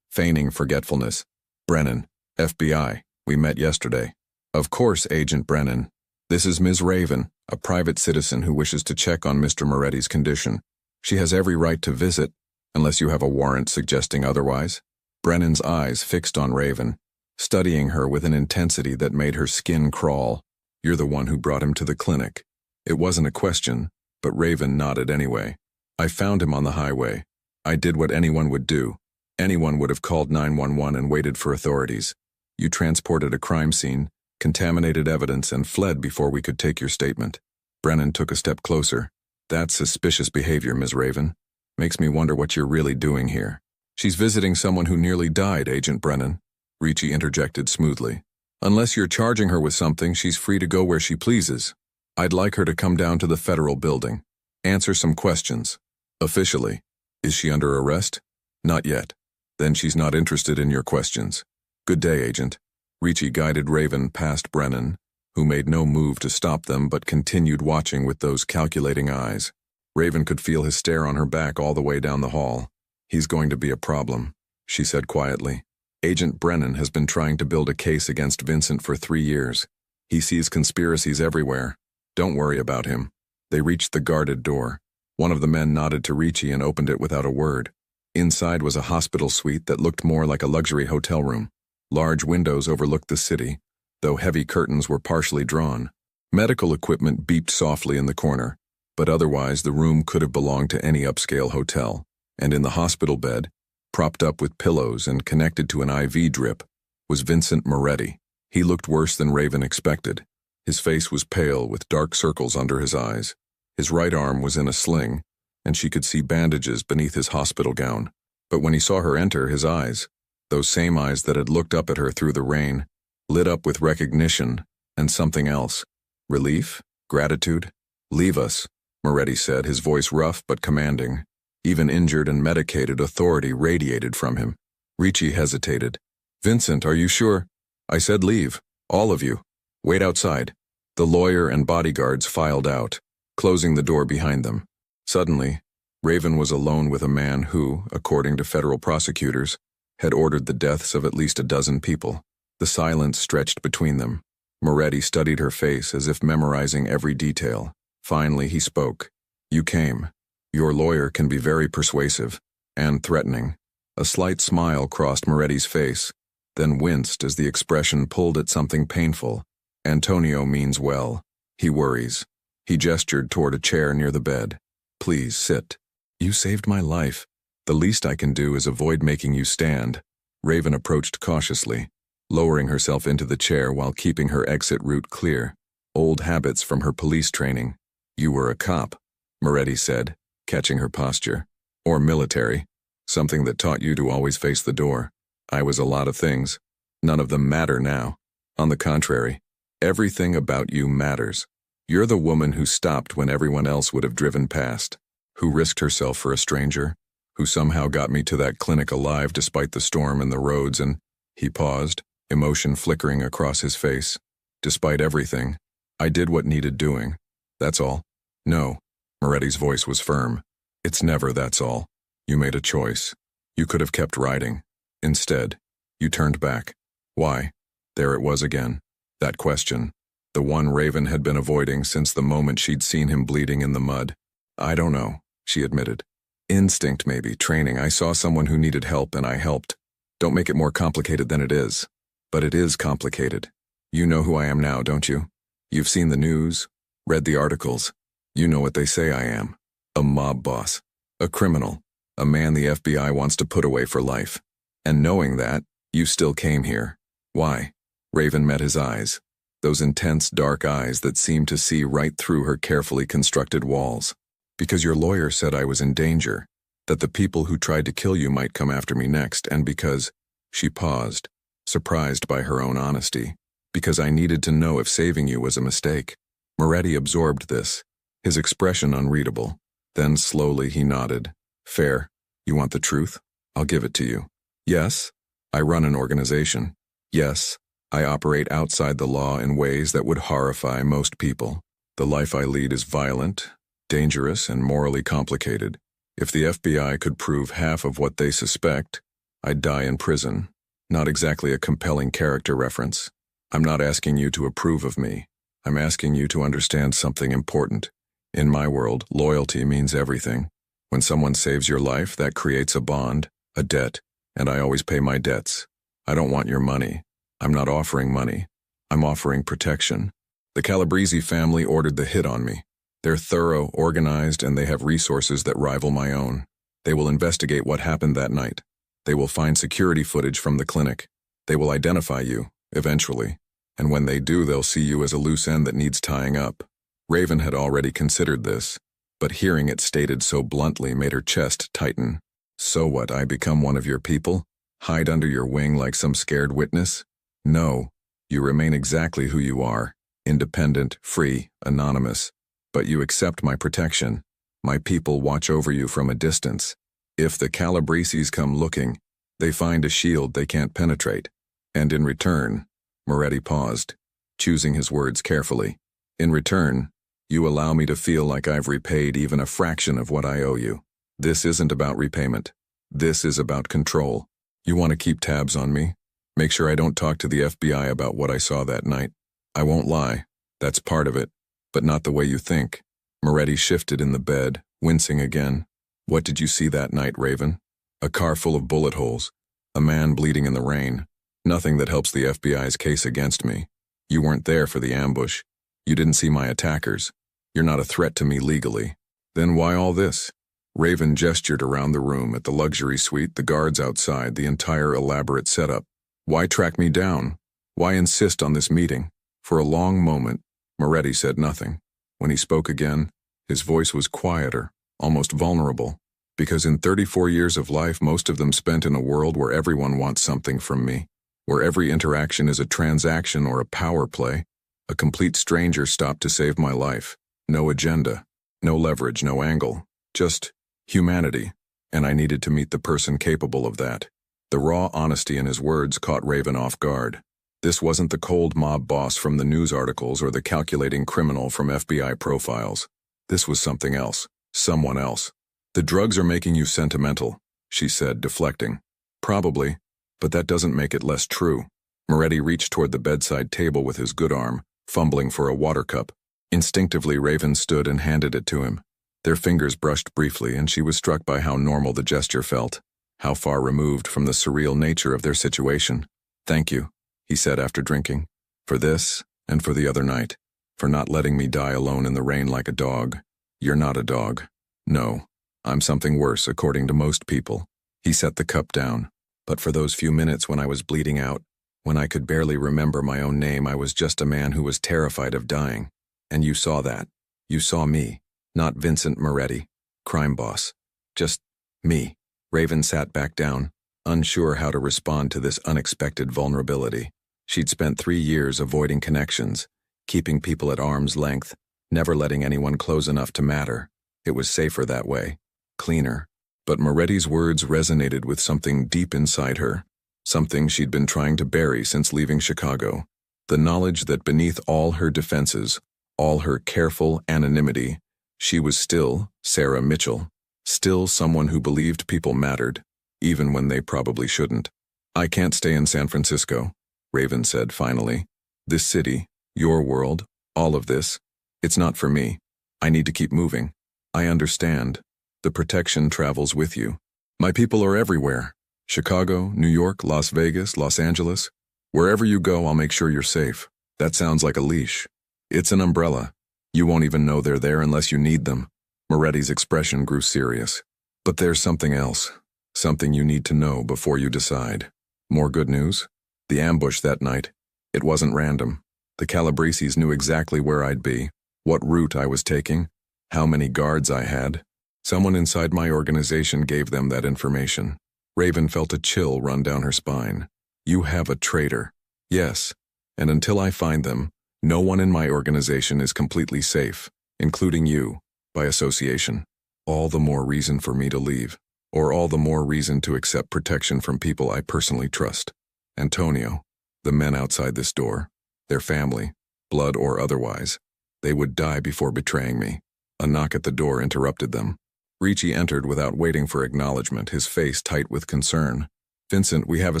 feigning forgetfulness. Brennan, FBI. We met yesterday. Of course, Agent Brennan. This is Ms. Raven, a private citizen who wishes to check on Mr. Moretti's condition. She has every right to visit, unless you have a warrant suggesting otherwise. Brennan's eyes fixed on Raven, studying her with an intensity that made her skin crawl. You're the one who brought him to the clinic. It wasn't a question, but Raven nodded anyway. I found him on the highway. I did what anyone would do. Anyone would have called 911 and waited for authorities. You transported a crime scene, contaminated evidence, and fled before we could take your statement. Brennan took a step closer. That's suspicious behavior, Ms. Raven. Makes me wonder what you're really doing here. She's visiting someone who nearly died, Agent Brennan, Ricci interjected smoothly. Unless you're charging her with something, she's free to go where she pleases. I'd like her to come down to the federal building. Answer some questions. Officially. Is she under arrest? Not yet. Then she's not interested in your questions. Good day, Agent. Ricci guided Raven past Brennan, who made no move to stop them but continued watching with those calculating eyes. Raven could feel his stare on her back all the way down the hall. He's going to be a problem, she said quietly. Agent Brennan has been trying to build a case against Vincent for 3 years. He sees conspiracies everywhere. Don't worry about him. They reached the guarded door. One of the men nodded to Ricci and opened it without a word. Inside was a hospital suite that looked more like a luxury hotel room. Large windows overlooked the city, though heavy curtains were partially drawn. Medical equipment beeped softly in the corner, but otherwise the room could have belonged to any upscale hotel. And in the hospital bed, propped up with pillows and connected to an IV drip, was Vincent Moretti. He looked worse than Raven expected. His face was pale with dark circles under his eyes. His right arm was in a sling, and she could see bandages beneath his hospital gown. But when he saw her enter, his eyes, those same eyes that had looked up at her through the rain, lit up with recognition and something else. Relief? Gratitude? Leave us, Moretti said, his voice rough but commanding. Even injured and medicated, authority radiated from him. Ricci hesitated. Vincent, are you sure? I said leave. All of you. Wait outside. The lawyer and bodyguards filed out, closing the door behind them. Suddenly, Raven was alone with a man who, according to federal prosecutors, had ordered the deaths of at least a dozen people. The silence stretched between them. Moretti studied her face as if memorizing every detail. Finally, he spoke. You came. Your lawyer can be very persuasive and threatening. A slight smile crossed Moretti's face, then winced as the expression pulled at something painful. Antonio means well. He worries. He gestured toward a chair near the bed. Please sit. You saved my life. The least I can do is avoid making you stand. Raven approached cautiously, lowering herself into the chair while keeping her exit route clear. Old habits from her police training. You were a cop, Moretti said, catching her posture. Or military. Something that taught you to always face the door. I was a lot of things. None of them matter now. On the contrary, everything about you matters. You're the woman who stopped when everyone else would have driven past, who risked herself for a stranger, who somehow got me to that clinic alive despite the storm and the roads, and he paused, emotion flickering across his face. Despite everything, I did what needed doing. That's all. No, Moretti's voice was firm. It's never that's all. You made a choice. You could have kept riding. Instead, you turned back. Why? There it was again. That question. The one Raven had been avoiding since the moment she'd seen him bleeding in the mud. I don't know, she admitted. Instinct maybe, training. I saw someone who needed help and I helped. Don't make it more complicated than it is. But it is complicated. You know who I am now, don't you? You've seen the news, read the articles. You know what they say I am. A mob boss. A criminal. A man the FBI wants to put away for life. And knowing that, you still came here. Why? Raven met his eyes. Those intense, dark eyes that seemed to see right through her carefully constructed walls. Because your lawyer said I was in danger, that the people who tried to kill you might come after me next, and because, she paused, surprised by her own honesty, because I needed to know if saving you was a mistake. Moretti absorbed this, his expression unreadable. Then slowly he nodded. Fair. You want the truth? I'll give it to you. Yes, I run an organization. Yes, I operate outside the law in ways that would horrify most people. The life I lead is violent, dangerous, and morally complicated. If the FBI could prove half of what they suspect, I'd die in prison. Not exactly a compelling character reference. I'm not asking you to approve of me. I'm asking you to understand something important. In my world, loyalty means everything. When someone saves your life, that creates a bond, a debt, and I always pay my debts. I don't want your money. I'm not offering money. I'm offering protection. The Calabrese family ordered the hit on me. They're thorough, organized, and they have resources that rival my own. They will investigate what happened that night. They will find security footage from the clinic. They will identify you, eventually. And when they do, they'll see you as a loose end that needs tying up. Raven had already considered this, but hearing it stated so bluntly made her chest tighten. So what, I become one of your people? Hide under your wing like some scared witness? No, you remain exactly who you are, independent, free, anonymous. But you accept my protection. My people watch over you from a distance. If the Calabreses come looking, they find a shield they can't penetrate. And in return, Moretti paused, choosing his words carefully. In return, you allow me to feel like I've repaid even a fraction of what I owe you. This isn't about repayment. This is about control. You want to keep tabs on me? Make sure I don't talk to the FBI about what I saw that night. I won't lie. That's part of it. But not the way you think. Moretti shifted in the bed, wincing again. What did you see that night, Raven? A car full of bullet holes. A man bleeding in the rain. Nothing that helps the FBI's case against me. You weren't there for the ambush. You didn't see my attackers. You're not a threat to me legally. Then why all this? Raven gestured around the room at the luxury suite, the guards outside, the entire elaborate setup. Why track me down? Why insist on this meeting? For a long moment, Moretti said nothing. When he spoke again, his voice was quieter, almost vulnerable, because in 34 years of life, most of them spent in a world where everyone wants something from me, where every interaction is a transaction or a power play. A complete stranger stopped to save my life. No agenda, no leverage, no angle, just humanity, and I needed to meet the person capable of that. The raw honesty in his words caught Raven off guard. This wasn't the cold mob boss from the news articles or the calculating criminal from FBI profiles. This was something else, someone else. The drugs are making you sentimental, she said, deflecting. Probably, but that doesn't make it less true. Moretti reached toward the bedside table with his good arm, fumbling for a water cup. Instinctively, Raven stood and handed it to him. Their fingers brushed briefly, and she was struck by how normal the gesture felt, how far removed from the surreal nature of their situation. Thank you, he said after drinking, for this and for the other night, for not letting me die alone in the rain like a dog. You're not a dog. No, I'm something worse, according to most people. He set the cup down. But for those few minutes when I was bleeding out, when I could barely remember my own name, I was just a man who was terrified of dying. And you saw that. You saw me, not Vincent Moretti, crime boss. Just me. Raven sat back down, unsure how to respond to this unexpected vulnerability. She'd spent 3 years avoiding connections, keeping people at arm's length, never letting anyone close enough to matter. It was safer that way, cleaner. But Moretti's words resonated with something deep inside her, something she'd been trying to bury since leaving Chicago. The knowledge that beneath all her defenses, all her careful anonymity, she was still Sarah Mitchell, still someone who believed people mattered, even when they probably shouldn't. I can't stay in San Francisco, Raven said finally. This city, your world, all of this, it's not for me. I need to keep moving. I understand. The protection travels with you. My people are everywhere. Chicago, New York, Las Vegas, Los Angeles. Wherever you go, I'll make sure you're safe. That sounds like a leash. It's an umbrella. You won't even know they're there unless you need them. Moretti's expression grew serious. But there's something else. Something you need to know before you decide. More good news? The ambush that night. It wasn't random. The Calabreses knew exactly where I'd be, what route I was taking, how many guards I had. Someone inside my organization gave them that information. Raven felt a chill run down her spine. You have a traitor. Yes, and until I find them, no one in my organization is completely safe, including you, by association. All the more reason for me to leave, or all the more reason to accept protection from people I personally trust. Antonio, the men outside this door, their family, blood or otherwise. They would die before betraying me. A knock at the door interrupted them. Ricci entered without waiting for acknowledgement, his face tight with concern. "Vincent, we have a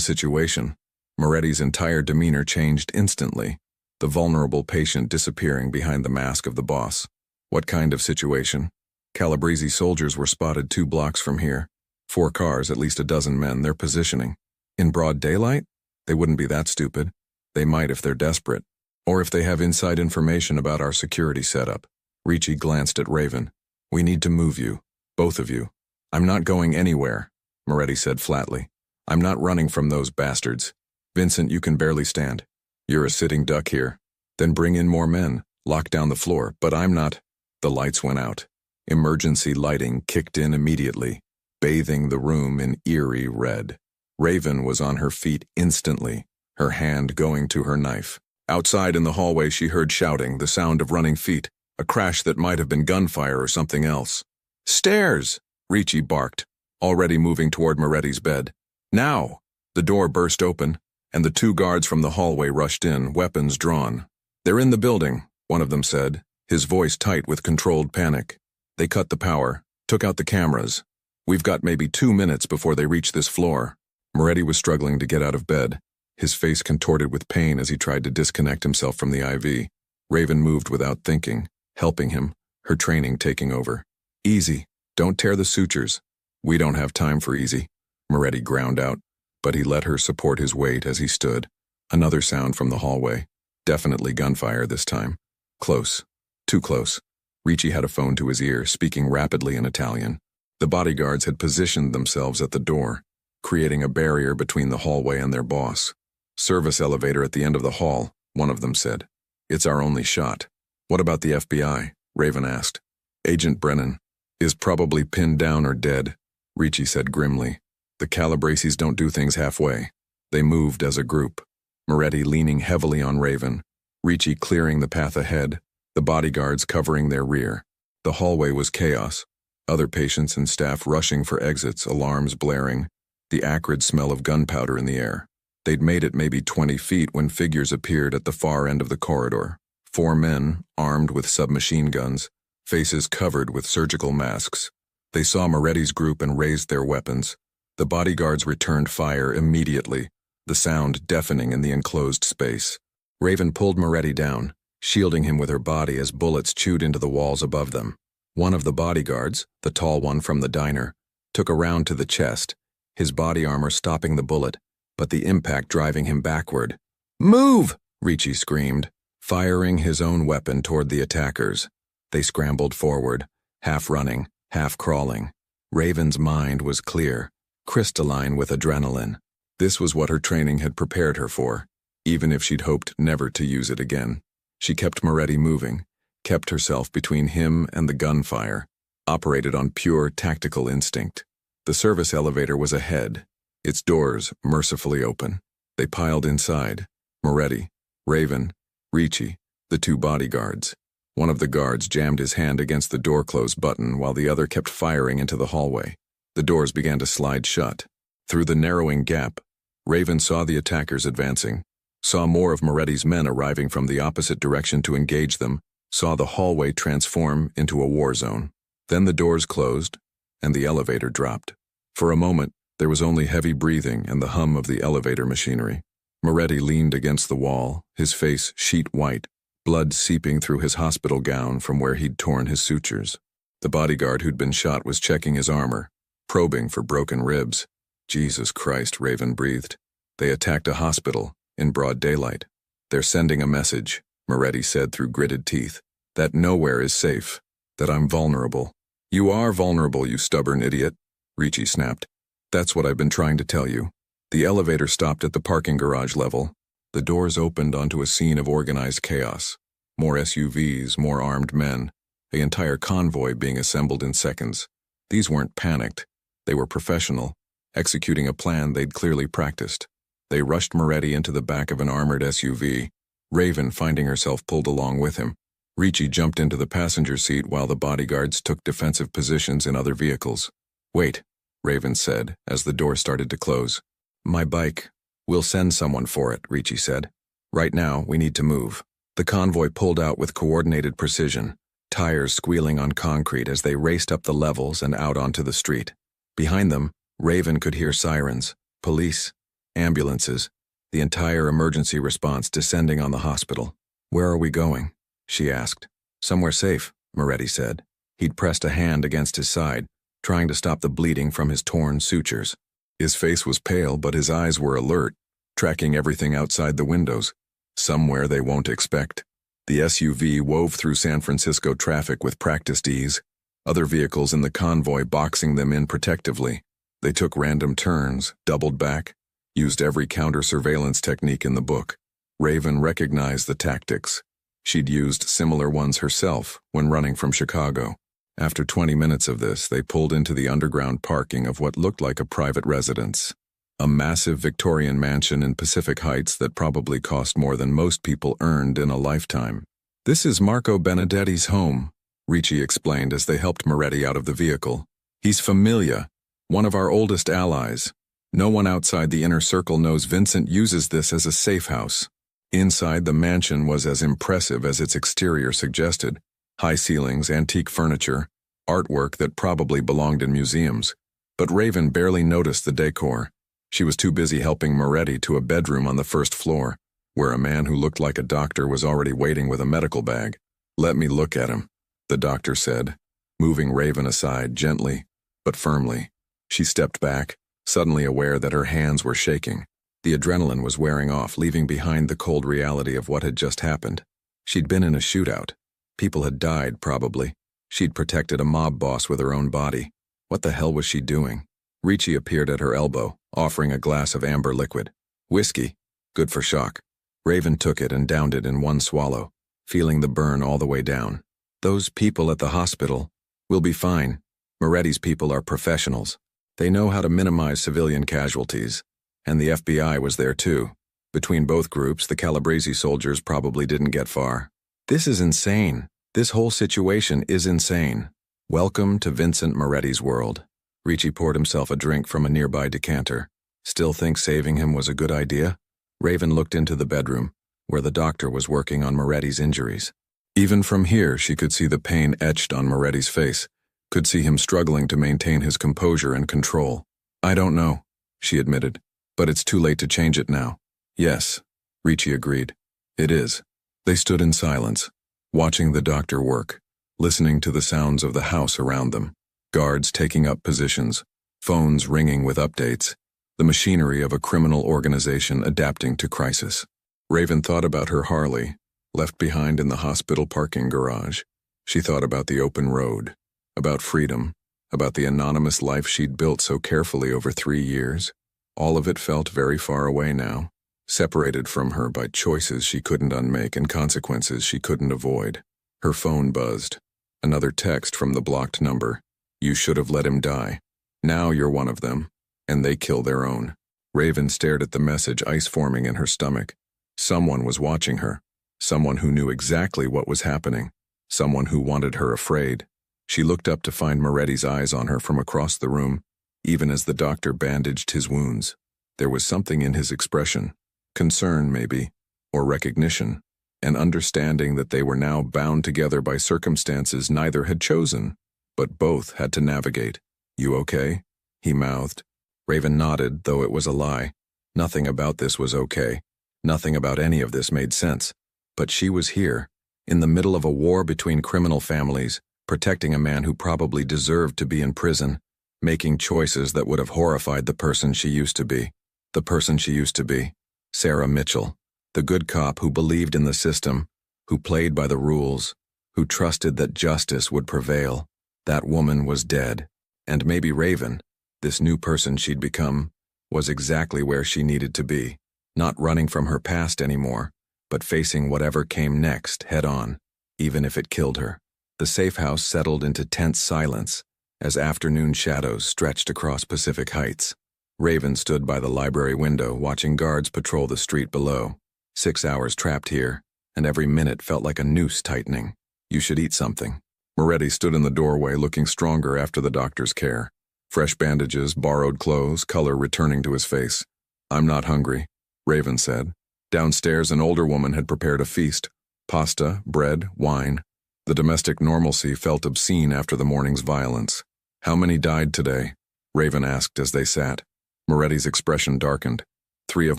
situation." Moretti's entire demeanor changed instantly, the vulnerable patient disappearing behind the mask of the boss. "What kind of situation?" "Calabrese soldiers were spotted 2 blocks from here. 4 cars, at least a dozen men, they're positioning." "In broad daylight?" "They wouldn't be that stupid. They might if they're desperate. Or if they have inside information about our security setup." Ricci glanced at Raven. "We need to move you. Both of you." "I'm not going anywhere," Moretti said flatly. "I'm not running from those bastards. Vincent, you can barely stand. You're a sitting duck here. Then bring in more men, lock down the floor, but I'm not." The lights went out. Emergency lighting kicked in immediately, bathing the room in eerie red. Raven was on her feet instantly, her hand going to her knife. Outside in the hallway she heard shouting, the sound of running feet, a crash that might have been gunfire or something else. "Stairs!" Ricci barked, already moving toward Moretti's bed. "Now!" The door burst open, and the 2 guards from the hallway rushed in, weapons drawn. "They're in the building," one of them said, his voice tight with controlled panic. "They cut the power, took out the cameras. We've got maybe 2 minutes before they reach this floor." Moretti was struggling to get out of bed, his face contorted with pain as he tried to disconnect himself from the IV. Raven moved without thinking, helping him, her training taking over. "Easy. Don't tear the sutures." "We don't have time for easy," Moretti ground out, but he let her support his weight as he stood. Another sound from the hallway. Definitely gunfire this time. Close. Too close. Ricci had a phone to his ear, speaking rapidly in Italian. The bodyguards had positioned themselves at the door, creating a barrier between the hallway and their boss. "Service elevator at the end of the hall," one of them said. "It's our only shot." "What about the FBI?" Raven asked. "Agent Brennan is probably pinned down or dead," Ricci said grimly. "The Calabreses don't do things halfway." They moved as a group, Moretti leaning heavily on Raven, Ricci clearing the path ahead, the bodyguards covering their rear. The hallway was chaos, other patients and staff rushing for exits, alarms blaring, the acrid smell of gunpowder in the air. They'd made it maybe 20 feet when figures appeared at the far end of the corridor. 4 men, armed with submachine guns, faces covered with surgical masks. They saw Moretti's group and raised their weapons. The bodyguards returned fire immediately, the sound deafening in the enclosed space. Raven pulled Moretti down, shielding him with her body as bullets chewed into the walls above them. One of the bodyguards, the tall one from the diner, took a round to the chest, his body armor stopping the bullet, but the impact driving him backward. "Move!" Ricci screamed, firing his own weapon toward the attackers. They scrambled forward, half running, half crawling. Raven's mind was clear, crystalline with adrenaline. This was what her training had prepared her for, even if she'd hoped never to use it again. She kept Moretti moving, kept herself between him and the gunfire, operated on pure tactical instinct. The service elevator was ahead, its doors mercifully open. They piled inside, Moretti, Raven, Ricci, the 2 bodyguards. One of the guards jammed his hand against the door close button while the other kept firing into the hallway. The doors began to slide shut. Through the narrowing gap, Raven saw the attackers advancing, saw more of Moretti's men arriving from the opposite direction to engage them, saw the hallway transform into a war zone. Then the doors closed, and the elevator dropped. For a moment, there was only heavy breathing and the hum of the elevator machinery. Moretti leaned against the wall, his face sheet white, blood seeping through his hospital gown from where he'd torn his sutures. The bodyguard who'd been shot was checking his armor, probing for broken ribs. "Jesus Christ," Raven breathed. "They attacked a hospital, in broad daylight. They're sending a message," Moretti said through gritted teeth, "that nowhere is safe, that I'm vulnerable." "You are vulnerable, you stubborn idiot," Ricci snapped. "That's what I've been trying to tell you." The elevator stopped at the parking garage level. The doors opened onto a scene of organized chaos. More SUVs, more armed men, the entire convoy being assembled in seconds. These weren't panicked. They were professional, executing a plan they'd clearly practiced. They rushed Moretti into the back of an armored SUV, Raven finding herself pulled along with him. Ricci jumped into the passenger seat while the bodyguards took defensive positions in other vehicles. "Wait," Raven said as the door started to close. "My bike. We'll send someone for it," Ricci said. "Right now, we need to move." The convoy pulled out with coordinated precision, tires squealing on concrete as they raced up the levels and out onto the street. Behind them, Raven could hear sirens, police, ambulances, the entire emergency response descending on the hospital. "Where are we going?" she asked. "Somewhere safe," Moretti said. He'd pressed a hand against his side, trying to stop the bleeding from his torn sutures. His face was pale, but his eyes were alert, tracking everything outside the windows. Somewhere they won't expect. The SUV wove through San Francisco traffic with practiced ease, other vehicles in the convoy boxing them in protectively. They took random turns, doubled back, used every counter-surveillance technique in the book. Raven recognized the tactics. She'd used similar ones herself when running from Chicago. After 20 minutes of this, they pulled into the underground parking of what looked like a private residence. A massive Victorian mansion in Pacific Heights that probably cost more than most people earned in a lifetime. "This is Marco Benedetti's home," Ricci explained as they helped Moretti out of the vehicle. "He's familia, one of our oldest allies. No one outside the inner circle knows Vincent uses this as a safe house." Inside, the mansion was as impressive as its exterior suggested. High ceilings, antique furniture, artwork that probably belonged in museums. But Raven barely noticed the decor. She was too busy helping Moretti to a bedroom on the first floor, where a man who looked like a doctor was already waiting with a medical bag. "Let me look at him," the doctor said, moving Raven aside gently, but firmly. She stepped back, suddenly aware that her hands were shaking. The adrenaline was wearing off, leaving behind the cold reality of what had just happened. She'd been in a shootout. People had died, probably. She'd protected a mob boss with her own body. What the hell was she doing? Ricci appeared at her elbow, offering a glass of amber liquid. "Whiskey. Good for shock." Raven took it and downed it in one swallow, feeling the burn all the way down. "Those people at the hospital will be fine. Moretti's people are professionals. They know how to minimize civilian casualties. And the FBI was there too. Between both groups, the Calabrese soldiers probably didn't get far. This is insane. This whole situation is insane. Welcome to Vincent Moretti's world." Ricci poured himself a drink from a nearby decanter. "Still think saving him was a good idea?" Raven looked into the bedroom, where the doctor was working on Moretti's injuries. Even from here, she could see the pain etched on Moretti's face, could see him struggling to maintain his composure and control. "I don't know," she admitted, "but it's too late to change it now." "Yes," Ricci agreed. "It is." They stood in silence, watching the doctor work, listening to the sounds of the house around them. Guards taking up positions, phones ringing with updates, the machinery of a criminal organization adapting to crisis. Raven thought about her Harley, left behind in the hospital parking garage. She thought about the open road, about freedom, about the anonymous life she'd built so carefully over 3 years. All of it felt very far away now, separated from her by choices she couldn't unmake and consequences she couldn't avoid. Her phone buzzed. Another text from the blocked number. "You should have let him die. Now you're one of them, and they kill their own." Raven stared at the message, ice forming in her stomach. Someone was watching her. Someone who knew exactly what was happening. Someone who wanted her afraid. She looked up to find Moretti's eyes on her from across the room, even as the doctor bandaged his wounds. There was something in his expression. Concern, maybe, or recognition, an understanding that they were now bound together by circumstances neither had chosen, but both had to navigate. "You okay?" he mouthed. Raven nodded, though it was a lie. Nothing about this was okay. Nothing about any of this made sense. But she was here, in the middle of a war between criminal families, protecting a man who probably deserved to be in prison, making choices that would have horrified the person she used to be. The person she used to be. Sarah Mitchell, the good cop who believed in the system, who played by the rules, who trusted that justice would prevail. That woman was dead. And maybe Raven, this new person she'd become, was exactly where she needed to be, not running from her past anymore, but facing whatever came next head on, even if it killed her. The safe house settled into tense silence as afternoon shadows stretched across Pacific Heights. Raven stood by the library window watching guards patrol the street below. 6 hours trapped here, and every minute felt like a noose tightening. "You should eat something." Moretti stood in the doorway looking stronger after the doctor's care. Fresh bandages, borrowed clothes, color returning to his face. "I'm not hungry," Raven said. Downstairs, an older woman had prepared a feast. Pasta, bread, wine. The domestic normalcy felt obscene after the morning's violence. How many died today? Raven asked as they sat. Moretti's expression darkened. 3 of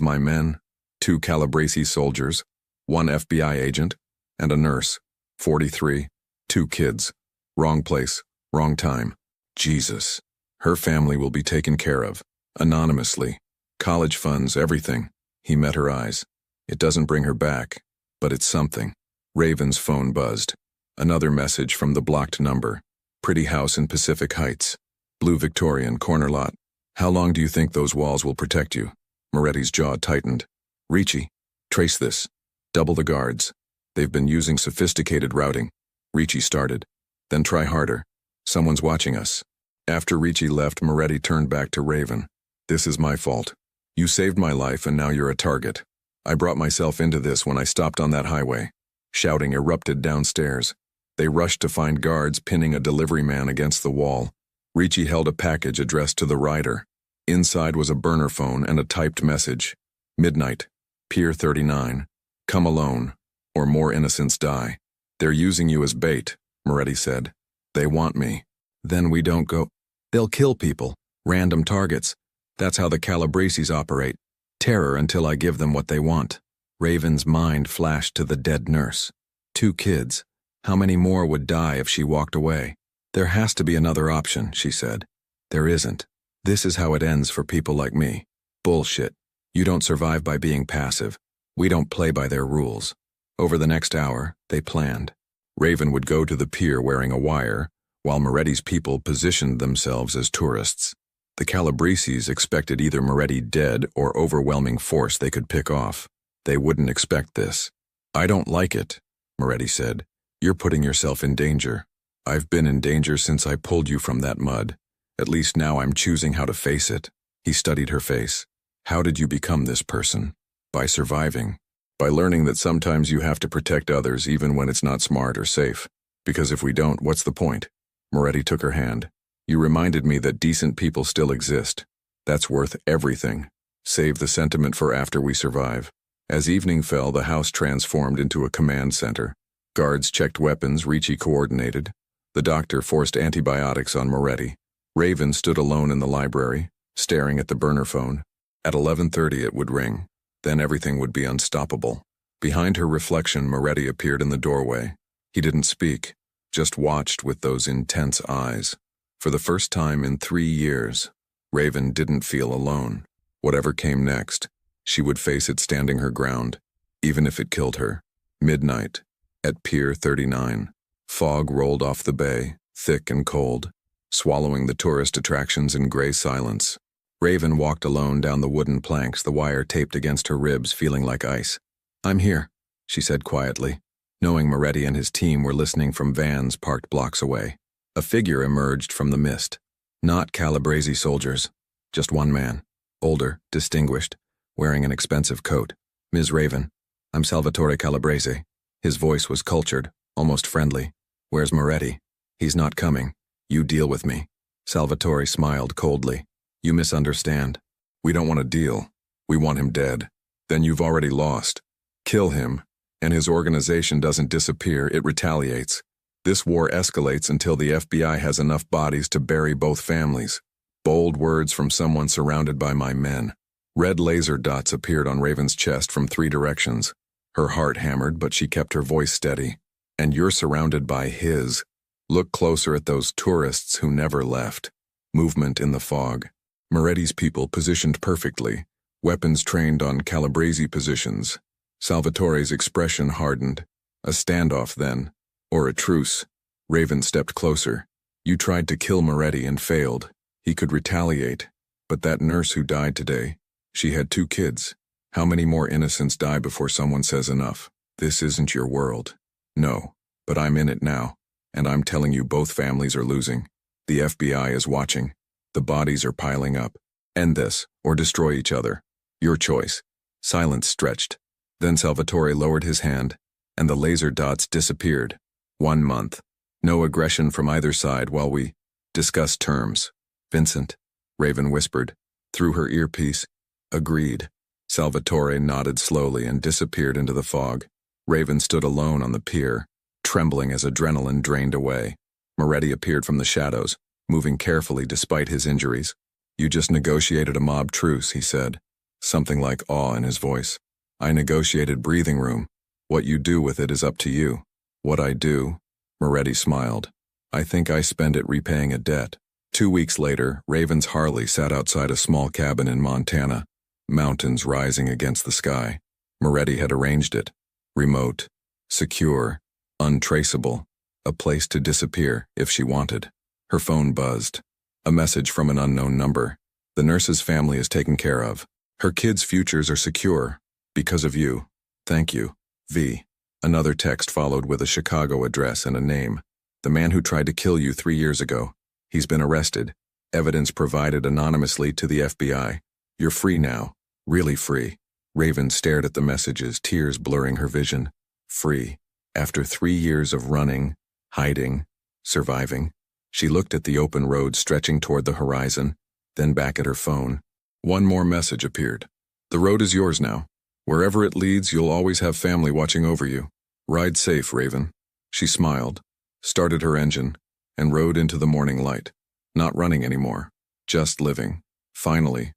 my men, 2 Calabrese soldiers, 1 FBI agent, and a nurse. 43, 2 kids. Wrong place, wrong time. Jesus. Her family will be taken care of. Anonymously. College funds, everything. He met her eyes. It doesn't bring her back, but it's something. Raven's phone buzzed. Another message from the blocked number. Pretty house in Pacific Heights. Blue Victorian, corner lot. How long do you think those walls will protect you? Moretti's jaw tightened. Ricci, trace this. Double the guards. They've been using sophisticated routing. Ricci started. Then try harder. Someone's watching us. After Ricci left, Moretti turned back to Raven. This is my fault. You saved my life and now you're a target. I brought myself into this when I stopped on that highway. Shouting erupted downstairs. They rushed to find guards pinning a delivery man against the wall. Ricci held a package addressed to the rider. Inside was a burner phone and a typed message. Midnight. Pier 39. Come alone, or more innocents die. They're using you as bait, Moretti said. They want me. Then we don't go. They'll kill people. Random targets. That's how the Calabreses operate. Terror until I give them what they want. Raven's mind flashed to the dead nurse. 2 kids. How many more would die if she walked away? There has to be another option, she said. There isn't. This is how it ends for people like me. Bullshit. You don't survive by being passive. We don't play by their rules. Over the next hour, they planned. Raven would go to the pier wearing a wire, while Moretti's people positioned themselves as tourists. The Calabreses expected either Moretti dead or overwhelming force they could pick off. They wouldn't expect this. I don't like it, Moretti said. You're putting yourself in danger. I've been in danger since I pulled you from that mud. At least now I'm choosing how to face it. He studied her face. How did you become this person? By surviving. By learning that sometimes you have to protect others even when it's not smart or safe. Because if we don't, what's the point? Moretti took her hand. You reminded me that decent people still exist. That's worth everything. Save the sentiment for after we survive. As evening fell, the house transformed into a command center. Guards checked weapons, Ricci coordinated. The doctor forced antibiotics on Moretti. Raven stood alone in the library, staring at the burner phone. At 11:30 it would ring. Then everything would be unstoppable. Behind her reflection, Moretti appeared in the doorway. He didn't speak, just watched with those intense eyes. For the first time in 3 years, Raven didn't feel alone. Whatever came next, she would face it standing her ground, even if it killed her. Midnight. At Pier 39, fog rolled off the bay, thick and cold, swallowing the tourist attractions in gray silence. Raven walked alone down the wooden planks, the wire taped against her ribs, feeling like ice. I'm here, she said quietly, knowing Moretti and his team were listening from vans parked blocks away. A figure emerged from the mist. Not Calabrese soldiers, just one man, older, distinguished, wearing an expensive coat. Ms. Raven, I'm Salvatore Calabrese. His voice was cultured, almost friendly. Where's Moretti? He's not coming. You deal with me. Salvatore smiled coldly. You misunderstand. We don't want a deal. We want him dead. Then you've already lost. Kill him, and his organization doesn't disappear, it retaliates. This war escalates until the FBI has enough bodies to bury both families. Bold words from someone surrounded by my men. Red laser dots appeared on Raven's chest from 3 directions. Her heart hammered, but she kept her voice steady. And you're surrounded by his. Look closer at those tourists who never left. Movement in the fog. Moretti's people positioned perfectly. Weapons trained on Calabrese positions. Salvatore's expression hardened. A standoff then. Or a truce. Raven stepped closer. You tried to kill Moretti and failed. He could retaliate. But that nurse who died today, she had 2 kids. How many more innocents die before someone says enough? This isn't your world. No, but I'm in it now, and I'm telling you both families are losing. The FBI is watching. The bodies are piling up. End this, or destroy each other. Your choice. Silence stretched. Then Salvatore lowered his hand, and the laser dots disappeared. 1 month. No aggression from either side while we discuss terms. Vincent, Raven whispered, through her earpiece. Agreed. Salvatore nodded slowly and disappeared into the fog. Raven stood alone on the pier, trembling as adrenaline drained away. Moretti appeared from the shadows, moving carefully despite his injuries. "You just negotiated a mob truce," he said, something like awe in his voice. "I negotiated breathing room. What you do with it is up to you." "What I do?" Moretti smiled. "I think I spend it repaying a debt." 2 weeks later, Raven's Harley sat outside a small cabin in Montana, mountains rising against the sky. Moretti had arranged it. Remote, secure, untraceable, a place to disappear if she wanted. Her phone buzzed. A message from an unknown number. "The nurse's family is taken care of. Her kids' futures are secure. Because of you. Thank you. V." Another text followed with a Chicago address and a name. "The man who tried to kill you 3 years ago. He's been arrested. Evidence provided anonymously to the FBI. You're free now. Really free." Raven stared at the messages, tears blurring her vision. Free. After 3 years of running, hiding, surviving. She looked at the open road stretching toward the horizon, then back at her phone. One more message appeared. "The road is yours now. Wherever it leads, you'll always have family watching over you. Ride safe, Raven." She smiled, started her engine, and rode into the morning light. Not running anymore, just living. Finally,